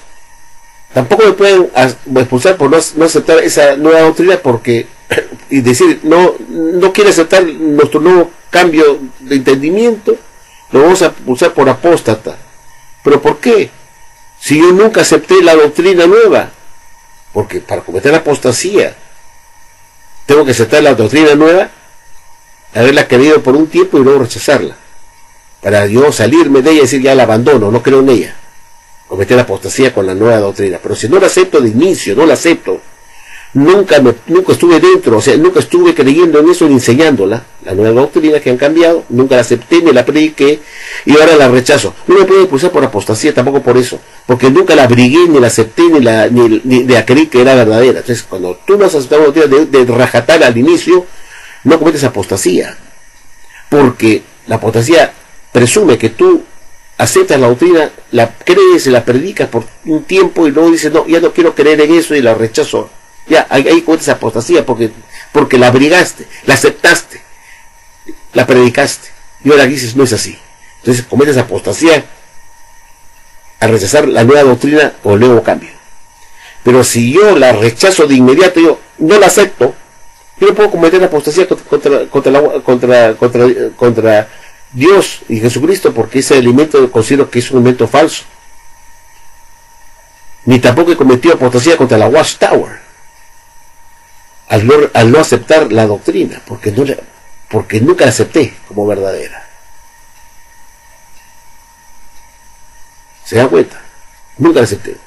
tampoco me pueden expulsar por no aceptar esa nueva doctrina, porque y decir, no quiere aceptar nuestro nuevo cambio de entendimiento, lo vamos a expulsar por apóstata. ¿Pero por qué? Si yo nunca acepté la doctrina nueva, porque para cometer apostasía tengo que aceptar la doctrina nueva, haberla querido por un tiempo y luego rechazarla, para yo salirme de ella y decir ya la abandono, no creo en ella, cometer apostasía con la nueva doctrina. Pero si no la acepto de inicio, no la acepto, nunca estuve dentro, o sea, nunca estuve creyendo en eso ni enseñándola, la nueva doctrina que han cambiado, nunca la acepté, ni la prediqué, y ahora la rechazo. No me puedo impulsar por apostasía tampoco por eso, porque nunca la abrigué, ni la acepté, ni la creí que era verdadera. Entonces, cuando tú no has aceptado la doctrina de rajatar al inicio, no cometes apostasía, porque la apostasía presume que tú aceptas la doctrina, la crees y la predicas por un tiempo y luego dices, no, ya no quiero creer en eso y la rechazo. Ya, ahí cometes apostasía porque la abrigaste, la aceptaste, la predicaste, y ahora dices, no es así. Entonces cometes apostasía al rechazar la nueva doctrina o el nuevo cambio. Pero si yo la rechazo de inmediato, yo no la acepto, yo no puedo cometer apostasía contra Dios y Jesucristo, porque ese alimento considero que es un alimento falso. Ni tampoco he cometido apostasía contra la Watchtower al no aceptar la doctrina, porque nunca la acepté como verdadera. ¿Se dan cuenta? Nunca la acepté.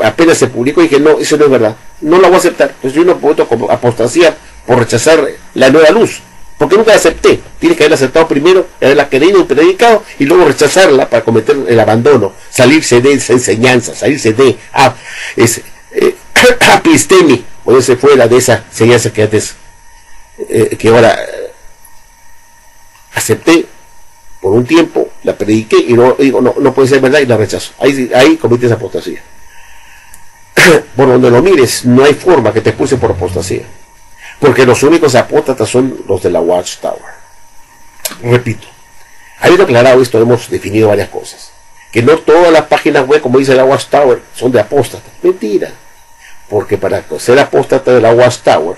Apenas se publicó y dije, no, eso no es verdad, no la voy a aceptar. Pues yo no puedo como apostasía por rechazar la nueva luz, porque nunca la acepté. Tienes que haberla aceptado primero, haberla querido y predicado, y luego rechazarla para cometer el abandono, salirse de esa enseñanza, salirse de apistemi, ponerse fuera de esa enseñanza que antes, que ahora acepté por un tiempo, la prediqué y no digo, no puede ser verdad, y la rechazo. Ahí cometes apostasía. Por donde lo mires, no hay forma que te expulsen por apostasía, porque los únicos apóstatas son los de la Watchtower. Repito, habiendo aclarado esto, hemos definido varias cosas. Que no todas las páginas web, como dice la Watchtower, son de apóstatas. Mentira. Porque para ser apóstata de la Watchtower,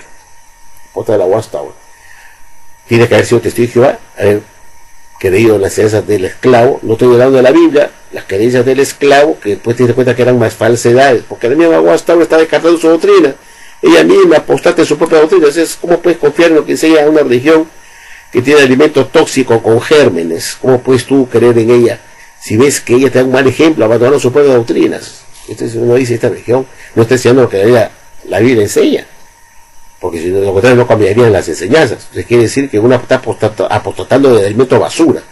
tiene que haber sido testigo de Jehová, haber creído en las enseñanzas del esclavo. No estoy hablando de la Biblia, las creencias del esclavo, que después te das cuenta que eran más falsedades, porque la misma Watchtower está descartando su doctrina. Ella misma apostata en su propia doctrina. Entonces, ¿cómo puedes confiar en lo que enseña una religión que tiene alimento tóxico con gérmenes? ¿Cómo puedes tú creer en ella si ves que ella te da un mal ejemplo, abandonando sus propias doctrinas? Entonces uno dice, esta religión no está enseñando lo que la Biblia enseña, porque si no, lo contrario no cambiarían las enseñanzas. Entonces quiere decir que uno está apostatando de alimento basura,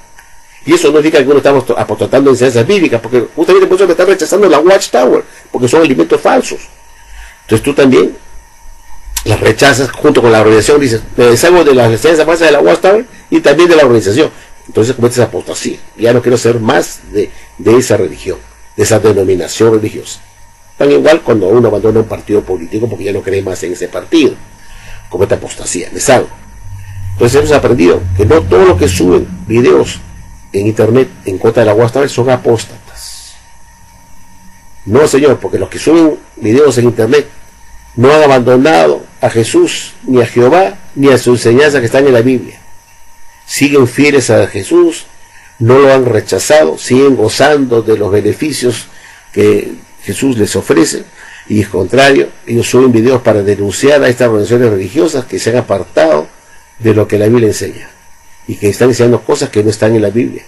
y eso no significa que uno está apostatando de enseñanzas bíblicas, porque justamente por eso me está rechazando la Watchtower, porque son alimentos falsos. Entonces tú también las rechazas junto con la organización, dices, me deshago de las enseñanzas falsas de la Watchtower y también de la organización. Entonces cometes apostasía. Ya no quiero ser más de esa religión, de esa denominación religiosa. Tan igual cuando uno abandona un partido político porque ya no cree más en ese partido, comete apostasía, deshago. Entonces hemos aprendido que no todos los que suben videos en internet en contra de la Watchtower son apóstatas. No, señor, porque los que suben videos en internet no han abandonado a Jesús, ni a Jehová, ni a su enseñanza que están en la Biblia. Siguen fieles a Jesús, no lo han rechazado, siguen gozando de los beneficios que Jesús les ofrece, y es contrario, ellos suben videos para denunciar a estas organizaciones religiosas que se han apartado de lo que la Biblia enseña, y que están enseñando cosas que no están en la Biblia.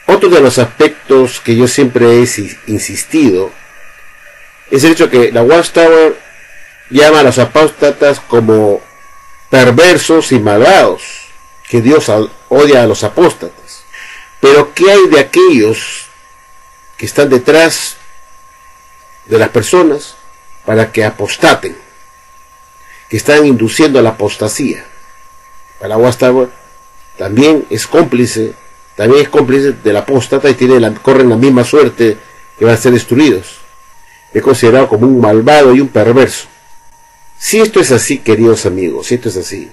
Otro de los aspectos que yo siempre he insistido es el hecho que la Watchtower llama a los apóstatas como perversos y malvados, que Dios odia a los apóstatas. Pero ¿qué hay de aquellos que están detrás de las personas para que apostaten, que están induciendo a la apostasía? Para la Watchtower también es cómplice del apóstata, y corren la misma suerte, que van a ser destruidos. Es considerado como un malvado y un perverso. Si esto es así, queridos amigos, si esto es así,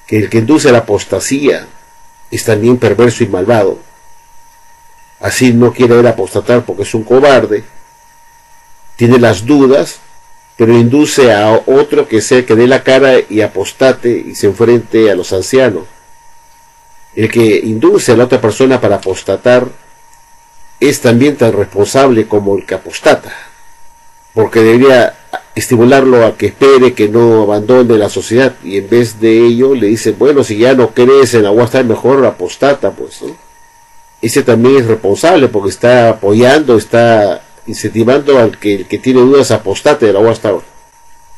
que el que induce a la apostasía es también perverso y malvado, así no quiere ver apostatar porque es un cobarde, tiene las dudas, pero induce a otro que dé la cara y apostate y se enfrente a los ancianos. El que induce a la otra persona para apostatar es también tan responsable como el que apostata, porque debería estimularlo a que espere, que no abandone la sociedad, y en vez de ello le dicen, bueno, si ya no crees en la Watchtower, mejor apostata, pues, ¿no? Ese también es responsable porque está apoyando, está incentivando al que el que tiene dudas apostate de la Watchtower.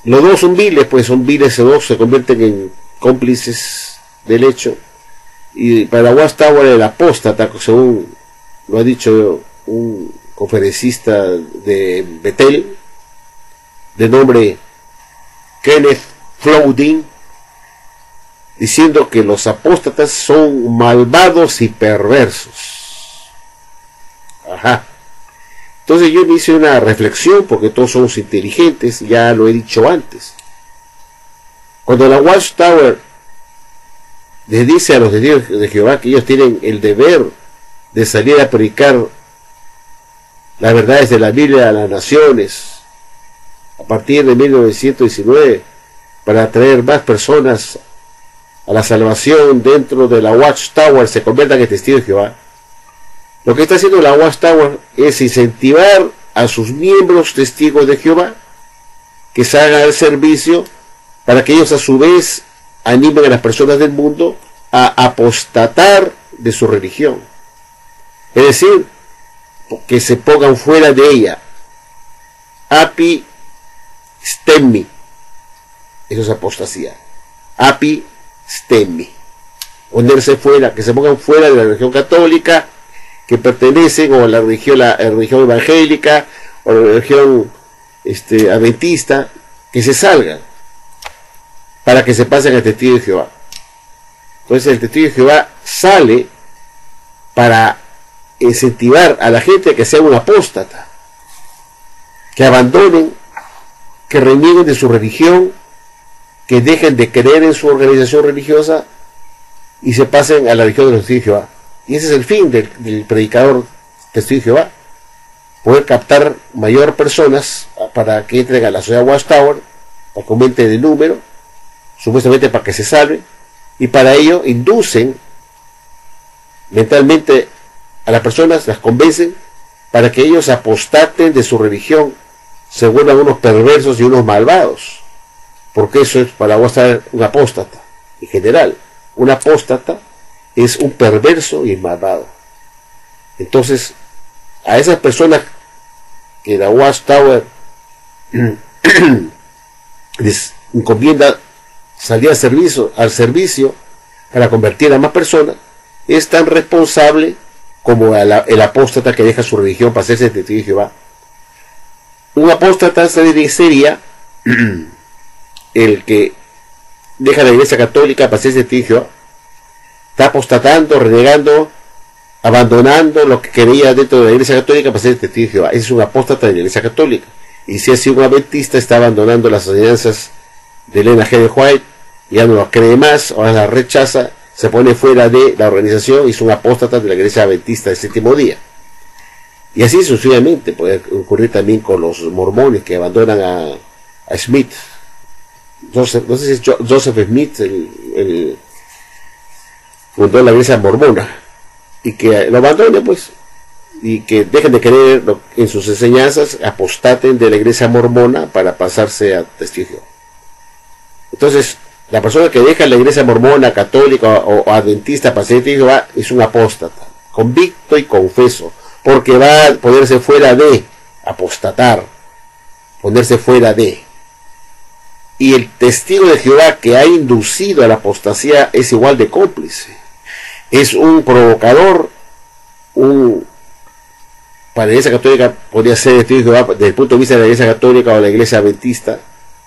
Los dos son viles, pues son viles, los dos se convierten en cómplices del hecho, y para la Watchtower el apóstata, según lo ha dicho un conferencista de Bethel de nombre Kenneth Flouding, diciendo que los apóstatas son malvados y perversos. Ajá. Entonces yo me hice una reflexión, porque todos somos inteligentes, ya lo he dicho antes. Cuando la Watchtower les dice a los testigos de Jehová que ellos tienen el deber de salir a predicar las verdades de la Biblia a las naciones a partir de 1919 para atraer más personas a la salvación dentro de la Watchtower, se conviertan en testigos de Jehová, lo que está haciendo la Watchtower es incentivar a sus miembros testigos de Jehová que salgan al servicio para que ellos a su vez animen a las personas del mundo a apostatar de su religión, es decir, que se pongan fuera de ella. Api stemmi, eso es apostasía. Api stemmi, ponerse fuera, que se pongan fuera de la religión católica, que pertenecen o a la religión evangélica o a la religión adventista, que se salgan para que se pasen al testigo de Jehová. Entonces el testigo de Jehová sale para incentivar a la gente a que sea un apóstata, que abandonen, que renieguen de su religión, que dejen de creer en su organización religiosa y se pasen a la religión de los testigos de Jehová. Y ese es el fin del predicador testigo de Jehová, poder captar mayor personas para que entren a la sociedad Watchtower, para que aumente de número, supuestamente para que se salven, y para ello inducen mentalmente a las personas, las convencen para que ellos apostaten de su religión, se vuelvan unos perversos y unos malvados, porque eso es para Watchtower un apóstata. En general, un apóstata es un perverso y malvado. Entonces, a esas personas que la Watchtower les encomienda salir al servicio para convertir a más personas, es tan responsable como el apóstata que deja su religión para hacerse testigo de Jehová. Un apóstata sería el que deja la iglesia católica para hacerse testigo de Jehová. Está apostatando, renegando, abandonando lo que quería dentro de la iglesia católica para ser testigo de Jehová. Ese es un apóstata de la iglesia católica. Y si es un adventista, está abandonando las enseñanzas de Elena G. de White, ya no las cree más, ahora las rechaza, se pone fuera de la organización y es un apóstata de la iglesia adventista del séptimo día. Y así sucesivamente puede ocurrir también con los mormones que abandonan a Smith. No sé si es Joseph Smith, el fundó la iglesia mormona, y que lo abandonen, pues, y que dejen de creer en sus enseñanzas, apostaten de la iglesia mormona para pasarse a testigo. Entonces, la persona que deja la iglesia mormona, católica o adventista para ser testigo es un apóstata, convicto y confeso, porque va a ponerse fuera de apostatar, ponerse fuera de. Y el testigo de Jehová que ha inducido a la apostasía es igual de cómplice. Es un provocador, para la iglesia católica podría ser el testigo de Jehová desde el punto de vista de la iglesia católica o la iglesia adventista,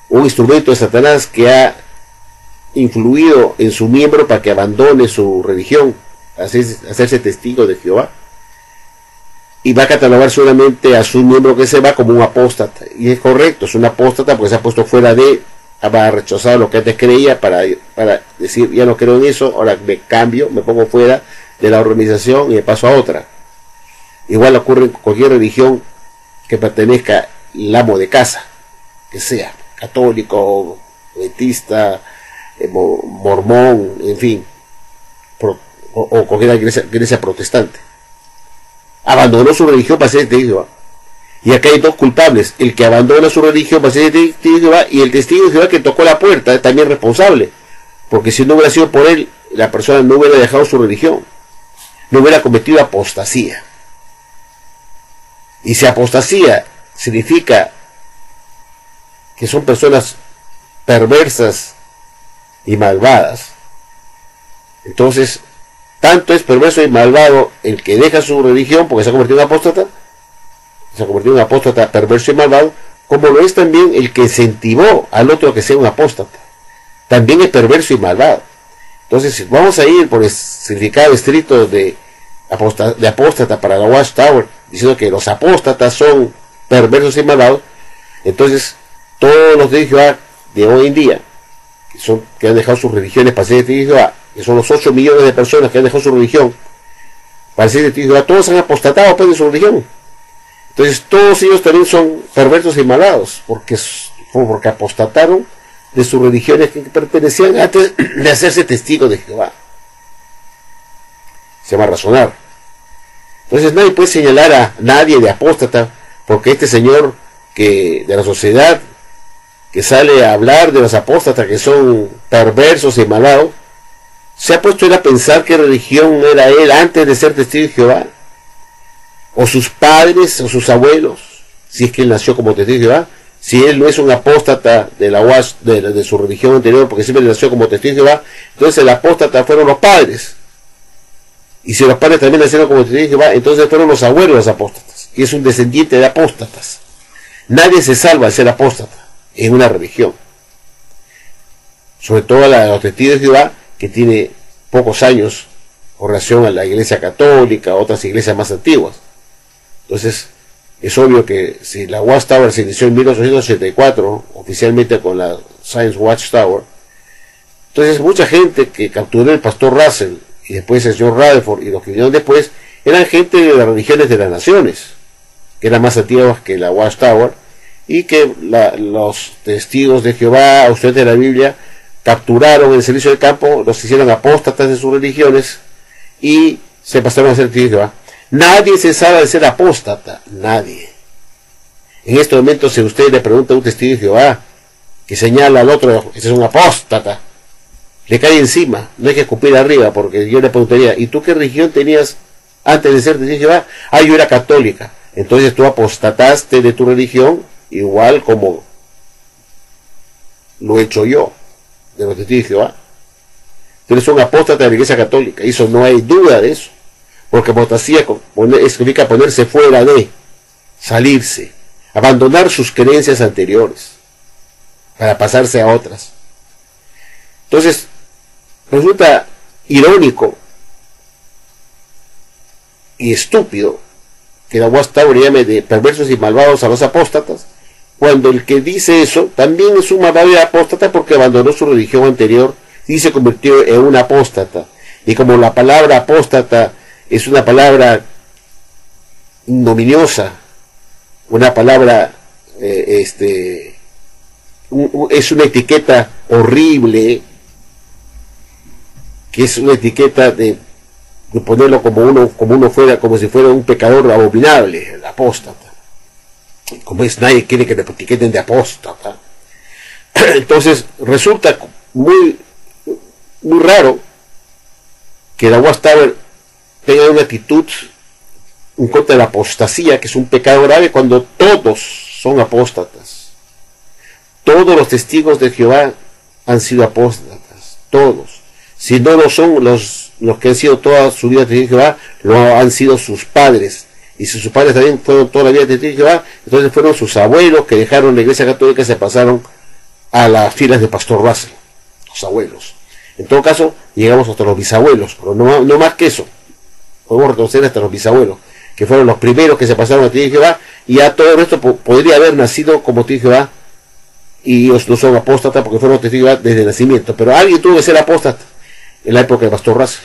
un instrumento de Satanás que ha influido en su miembro para que abandone su religión, hacerse testigo de Jehová, y va a catalogar solamente a su miembro que se va como un apóstata. Y es correcto, es un apóstata porque se ha puesto fuera de, va a rechazar lo que antes creía para decir, ya no creo en eso, ahora me cambio, me pongo fuera de la organización y me paso a otra. Igual ocurre en cualquier religión que pertenezca al amo de casa, que sea católico, adventista, mormón, en fin, o cualquier iglesia protestante. Abandonó su religión para ser testigo de Jehová. Y acá hay dos culpables, el que abandona su religión para ser testigo de Jehová y el testigo de Jehová que tocó la puerta, es también responsable, porque si no hubiera sido por él, la persona no hubiera dejado su religión, no hubiera cometido apostasía. Y si apostasía significa que son personas perversas y malvadas, entonces tanto es perverso y malvado el que deja su religión porque se ha convertido en apóstata, perverso y malvado, como lo es también el que incentivó al otro a que sea un apóstata, también es perverso y malvado. Entonces vamos a ir por el significado estricto de apóstata para la Watchtower, diciendo que los apóstatas son perversos y malvados. Entonces todos los de Jehová de hoy en día que han dejado sus religiones para ser testigos de Jehová, que son los 8 millones de personas que han dejado su religión para ser testigos de Jehová, todos han apostatado pues, de su religión. Entonces todos ellos también son perversos y malvados porque apostataron de sus religiones que pertenecían antes de hacerse testigos de Jehová. Se llama razonar. Entonces nadie puede señalar a nadie de apóstata porque este señor de la sociedad que sale a hablar de los apóstatas que son perversos y malvados, se ha puesto él a pensar qué religión era él antes de ser testigo de Jehová, o sus padres o sus abuelos, si es que él nació como testigo de Jehová. Si él no es un apóstata de su religión anterior porque siempre nació como testigo de Jehová, entonces el apóstata fueron los padres, y si los padres también nacieron como testigos de Jehová, entonces fueron los abuelos los apóstatas, y es un descendiente de apóstatas. Nadie se salva al ser apóstata en una religión, sobre todo los testigos de Jehová que tiene pocos años con relación a la iglesia católica, a otras iglesias más antiguas. Entonces es obvio que si la Watchtower se inició en 1884 oficialmente con la Science Watchtower, entonces mucha gente que capturó el pastor Russell y después el señor Rutherford y los que vinieron después eran gente de las religiones de las naciones, que eran más antiguas que la Watchtower, y que los testigos de Jehová, ustedes de la Biblia, capturaron en el servicio del campo, los hicieron apóstatas de sus religiones y se pasaron a ser testigos de Jehová. Nadie se salva de ser apóstata, nadie. En este momento, si usted le pregunta a un testigo de Jehová que señala al otro, ese es un apóstata, le cae encima, no hay que escupir arriba, porque yo le preguntaría, ¿y tú qué religión tenías antes de ser testigo de Jehová? Ah, yo era católica. Entonces tú apostataste de tu religión, igual como lo he hecho yo, de los testigos de Jehová. Tú eres un apóstata de la iglesia católica, y eso no hay duda de eso, porque apostasía significa ponerse fuera de, salirse, abandonar sus creencias anteriores, para pasarse a otras. Entonces, resulta irónico y estúpido que la Watchtower llame de perversos y malvados a los apóstatas, cuando el que dice eso también es un malvado y apóstata porque abandonó su religión anterior y se convirtió en un apóstata. Y como la palabra apóstata es una palabra ignominiosa, una palabra es una etiqueta horrible, que es una etiqueta de ponerlo como si fuera un pecador abominable, el apóstata. Como es, nadie quiere que le etiqueten de apóstata. Entonces resulta muy raro que la Watchtower tenga una actitud en contra de la apostasía, que es un pecado grave, cuando todos son apóstatas. Todos los testigos de Jehová han sido apóstatas, todos. Si no lo son los que han sido toda su vida testigos de Jehová, lo han sido sus padres. Y si sus padres también fueron toda la vida testigos de Jehová, entonces fueron sus abuelos que dejaron la iglesia católica y se pasaron a las filas de pastor Russell, los abuelos. En todo caso, llegamos hasta los bisabuelos, pero no más que eso. Podemos reconocer hasta los bisabuelos, que fueron los primeros que se pasaron a testigos de Jehová, y ya todo el resto podría haber nacido como testigos de Jehová, y ellos no son apóstatas porque fueron testigos de Jehová desde el nacimiento. Pero alguien tuvo que ser apóstata en la época del pastor Russell,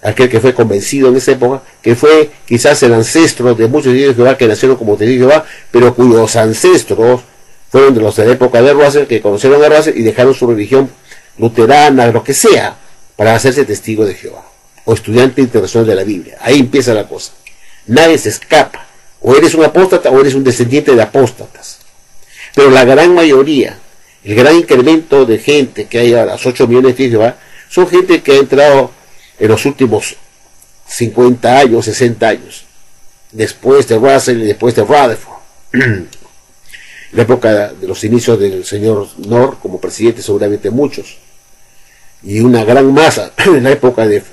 aquel que fue convencido en esa época, que fue quizás el ancestro de muchos testigos de Jehová que nacieron como testigos de Jehová, pero cuyos ancestros fueron de los de la época de Russell, que conocieron a Russell y dejaron su religión luterana, lo que sea, para hacerse testigo de Jehová, o estudiante internacional de la Biblia. Ahí empieza la cosa. Nadie se escapa O eres un apóstata o eres un descendiente de apóstatas. Pero la gran mayoría, el gran incremento de gente que hay ahora, los 8 millones de Jehová, son gente que ha entrado en los últimos 50 años, 60 años, después de Russell y después de Rutherford. La época de los inicios del señor Knorr como presidente, seguramente muchos, y una gran masa en la época de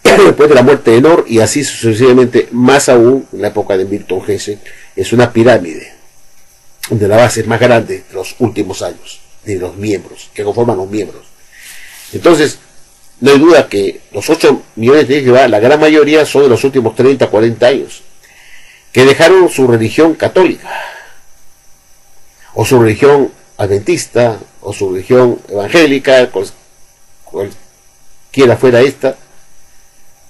después de la muerte de Knorr, y así sucesivamente, más aún en la época de Milton Hesse. Es una pirámide de la base más grande de los últimos años, de los miembros, que conforman los miembros. Entonces, no hay duda que los 8 millones de Jehová, la gran mayoría son de los últimos 30, 40 años, que dejaron su religión católica, o su religión adventista, o su religión evangélica, cualquiera fuera esta,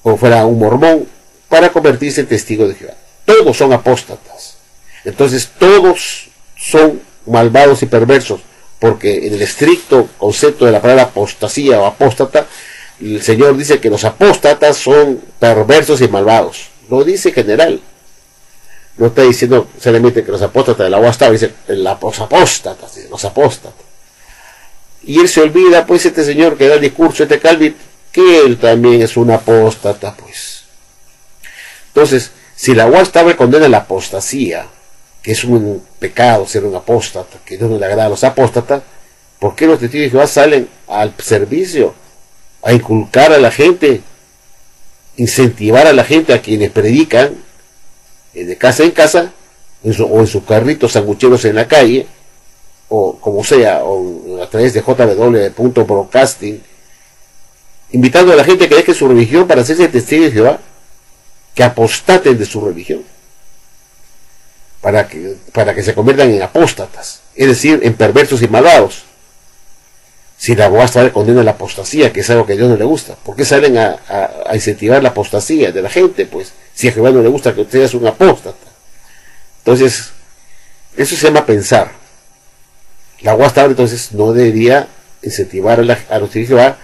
o fuera un mormón, para convertirse en testigo de Jehová. Todos son apóstatas. Entonces todos son malvados y perversos, porque en el estricto concepto de la palabra apostasía o apóstata, el Señor dice que los apóstatas son perversos y malvados. Lo dice general. No está diciendo solamente que los apóstatas de la Watchtower, dice los apóstatas, dice, los apóstatas. Y él se olvida, pues, este señor que da el discurso, este Calvin, que él también es un apóstata, pues. Entonces, si la Watchtower condena la apostasía, que es un pecado ser un apóstata, que no le agrada a los apóstatas, ¿por qué los testigos de Jehová salen al servicio, a inculcar a la gente, incentivar a la gente, a quienes predican, de casa en casa, o en sus carritos sangucheros en la calle, o como sea, o a través de jw.broadcasting, invitando a la gente que deje su religión para hacerse testigos de Jehová, que apostaten de su religión, para que se conviertan en apóstatas, es decir, en perversos y malvados? Si la Watchtower condena la apostasía, que es algo que a Dios no le gusta, ¿por qué salen a incentivar la apostasía de la gente? Pues si a Jehová no le gusta que usted sea un apóstata. Entonces, eso se llama pensar. La Watchtower entonces no debería incentivar a los testigos de Jehová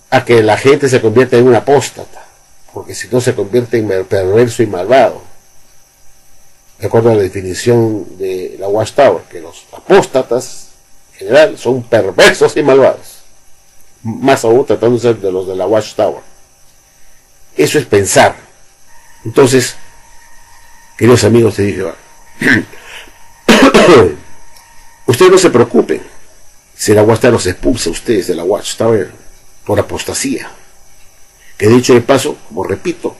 a que la gente se convierta en un apóstata, porque si no se convierte en perverso y malvado. De acuerdo a la definición de la Watchtower, que los apóstatas en general son perversos y malvados, más aún tratándose de los de la Watchtower. Eso es pensar. Entonces, queridos amigos de Jehová, ustedes no se preocupen si la Watchtower los expulsa a ustedes de la Watchtower por apostasía, que dicho de paso, como repito,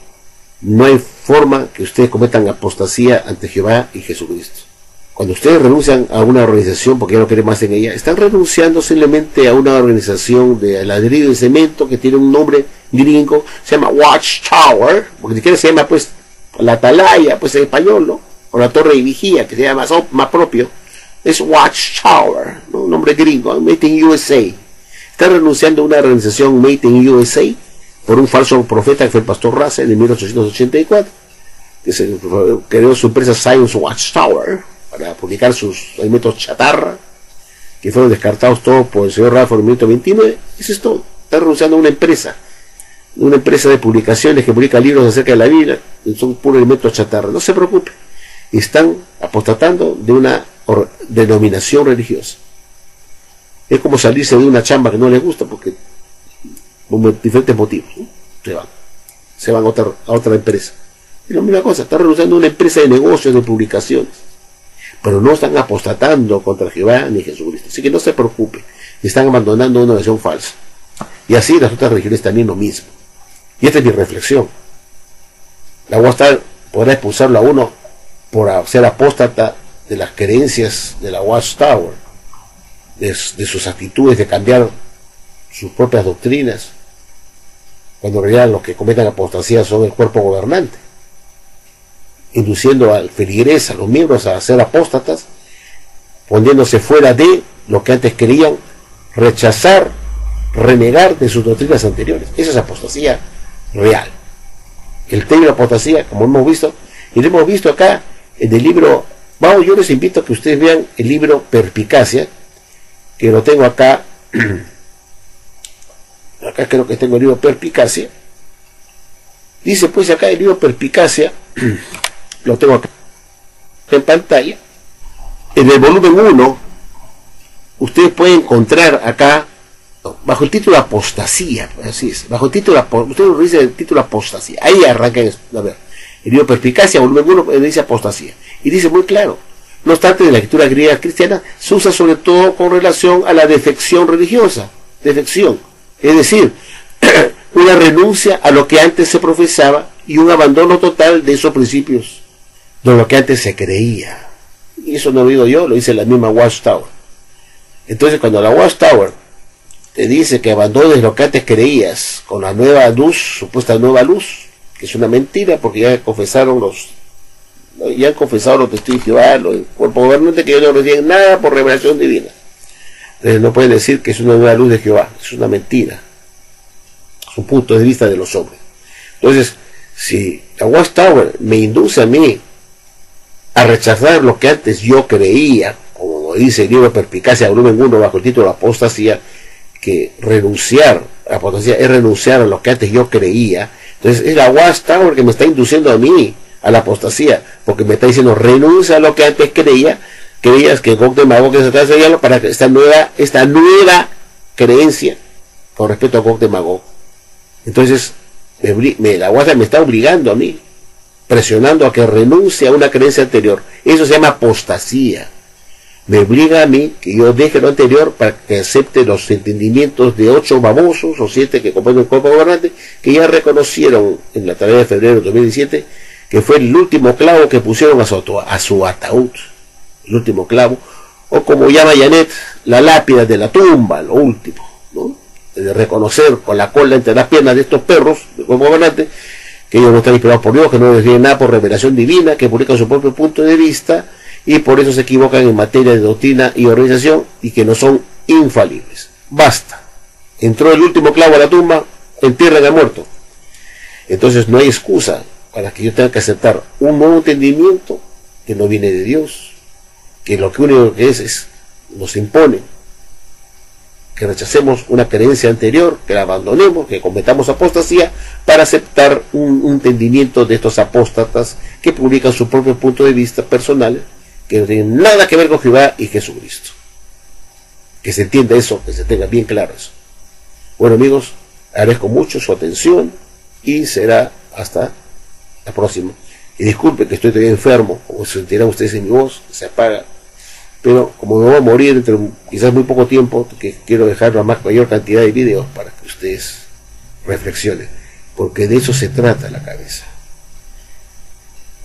no hay forma que ustedes cometan apostasía ante Jehová y Jesucristo. Cuando ustedes renuncian a una organización porque ya no quieren más en ella, están renunciando simplemente a una organización de ladrillo y cemento que tiene un nombre gringo, se llama Watchtower, porque ni siquiera se llama pues la atalaya, pues en español, ¿no? O la torre de vigía, que se llama más propio, es Watchtower, ¿no? Un nombre gringo, Made in USA. Están renunciando a una organización Made in USA por un falso profeta que fue el pastor Russell en 1884, que se creó su empresa Science Watchtower para publicar sus alimentos chatarra, que fueron descartados todos por el señor Rutherford en 1929. Eso es todo. Está renunciando a una empresa de publicaciones que publica libros acerca de la Biblia, y son puros alimentos chatarra. No se preocupe. Están apostatando de una denominación religiosa. Es como salirse de una chamba que no les gusta, porque por diferentes motivos, ¿no? Se van a otra empresa. Es la misma cosa, están renunciando a una empresa de negocios, de publicaciones, pero no están apostatando contra Jehová ni Jesucristo. Así que no se preocupe, están abandonando una versión falsa. Y así las otras religiones también lo mismo. Y esta es mi reflexión. La Watchtower podrá expulsarlo a uno por ser apóstata de las creencias de la Watchtower, de sus actitudes de cambiar sus propias doctrinas, cuando en realidad los que cometen apostasía son el cuerpo gobernante, induciendo al feligrés, a los miembros a ser apóstatas, poniéndose fuera de lo que antes querían, rechazar, renegar de sus doctrinas anteriores. Esa es apostasía real. El término apostasía, como hemos visto, y lo hemos visto acá en el libro. Vamos, yo les invito a que ustedes vean el libro Perspicacia, que lo tengo acá. Acá creo que tengo el libro Perspicacia. Dice pues acá el libro Perspicacia, lo tengo acá en pantalla. En el volumen 1, ustedes pueden encontrar acá, bajo el título Apostasía, así es, bajo el título, ustedes dicen el título Apostasía, ahí arrancan, a ver, el libro Perspicacia, volumen 1, dice Apostasía, y dice muy claro, no obstante, de la escritura griega cristiana, se usa sobre todo con relación a la defección religiosa, defección, es decir, una renuncia a lo que antes se profesaba y un abandono total de esos principios, de lo que antes se creía. Y eso no lo digo yo, lo dice la misma Watchtower. Entonces, cuando la Watchtower te dice que abandones lo que antes creías con la nueva luz, supuesta nueva luz, que es una mentira, porque ya han confesado los testigos de Jehová, los cuerpos gobernantes, que ellos no reciben nada por revelación divina. Entonces no pueden decir que es una nueva luz de Jehová, es una mentira, es un punto de vista de los hombres. Entonces, si la Watchtower me induce a mí a rechazar lo que antes yo creía, como dice el libro Perspicacia, volumen 1, bajo el título Apostasía, que renunciar, apostasía es renunciar a lo que antes yo creía, entonces es la Watchtower que me está induciendo a mí a la apostasía, porque me está diciendo renuncia a lo que antes creías que Gog de Magog que se está sellando para que esta nueva creencia con respecto a Gog de Magog. Entonces la Watchtower me está obligando a mí, presionando a que renuncie a una creencia anterior. Eso se llama apostasía. Me obliga a mí que yo deje lo anterior para que acepte los entendimientos de 8 babosos o 7 que componen el cuerpo gobernante, que ya reconocieron en la tarea de febrero de 2017 que fue el último clavo que pusieron a su ataúd, el último clavo, o como llama Janet, la lápida de la tumba, lo último, ¿no? De reconocer con la cola entre las piernas de estos perros del cuerpo gobernante que ellos no están inspirados por Dios, que no les viene nada por revelación divina, que publican su propio punto de vista y por eso se equivocan en materia de doctrina y organización y que no son infalibles. Basta. Entró el último clavo a la tumba, entierran al muerto. Entonces no hay excusa para que yo tenga que aceptar un nuevo entendimiento que no viene de Dios, que lo que único que es nos impone que rechacemos una creencia anterior, que la abandonemos, que cometamos apostasía, para aceptar un entendimiento de estos apóstatas que publican su propio punto de vista personal, que no tienen nada que ver con Jehová y Jesucristo. Que se entienda eso, que se tenga bien claro eso. Bueno amigos, agradezco mucho su atención y será hasta la próxima. Y disculpen que estoy todavía enfermo, como sentirán ustedes en mi voz, se apaga. Pero como me voy a morir entre quizás muy poco tiempo, que quiero dejar la mayor cantidad de videos para que ustedes reflexionen, porque de eso se trata la cabeza.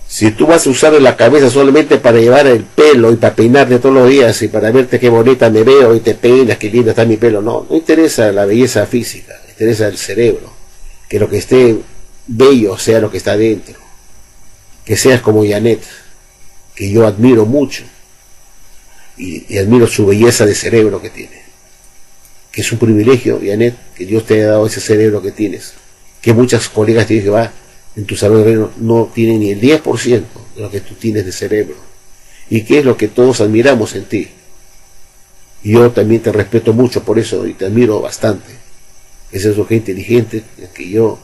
Si tú vas a usar la cabeza solamente para llevar el pelo y para peinarte todos los días y para verte qué bonita me veo y te peinas, qué linda está mi pelo, no interesa la belleza física, interesa el cerebro, que lo que esté bello sea lo que está dentro, que seas como Janet, que yo admiro mucho. Y admiro su belleza de cerebro que tiene, que es un privilegio, Janet, que Dios te haya dado ese cerebro que tienes, que muchas colegas te dicen que va en tu salón de reino no tienen ni el 10% de lo que tú tienes de cerebro, y que es lo que todos admiramos en ti. Y yo también te respeto mucho por eso y te admiro bastante. Esa es lo que es inteligente, que yo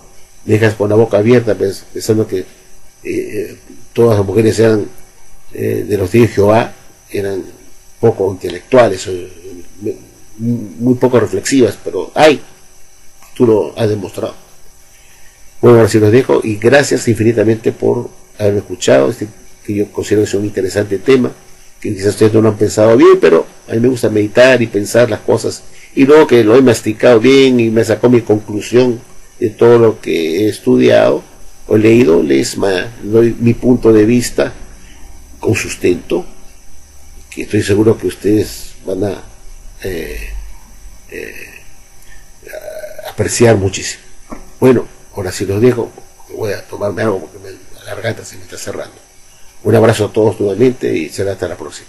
me dejas con la boca abierta pensando que todas las mujeres eran de los días de Jehová, eran poco intelectuales, muy poco reflexivas, pero tú lo has demostrado. Bueno, ahora sí los dejo y gracias infinitamente por haberme escuchado, que yo considero que es un interesante tema, que quizás ustedes no lo han pensado bien, pero a mí me gusta meditar y pensar las cosas, y luego que lo he masticado bien y me sacó mi conclusión de todo lo que he estudiado o leído, les doy mi punto de vista con sustento, que estoy seguro que ustedes van a apreciar muchísimo. Bueno, ahora sí los dejo, voy a tomarme algo porque la garganta se me está cerrando. Un abrazo a todos nuevamente y será hasta la próxima.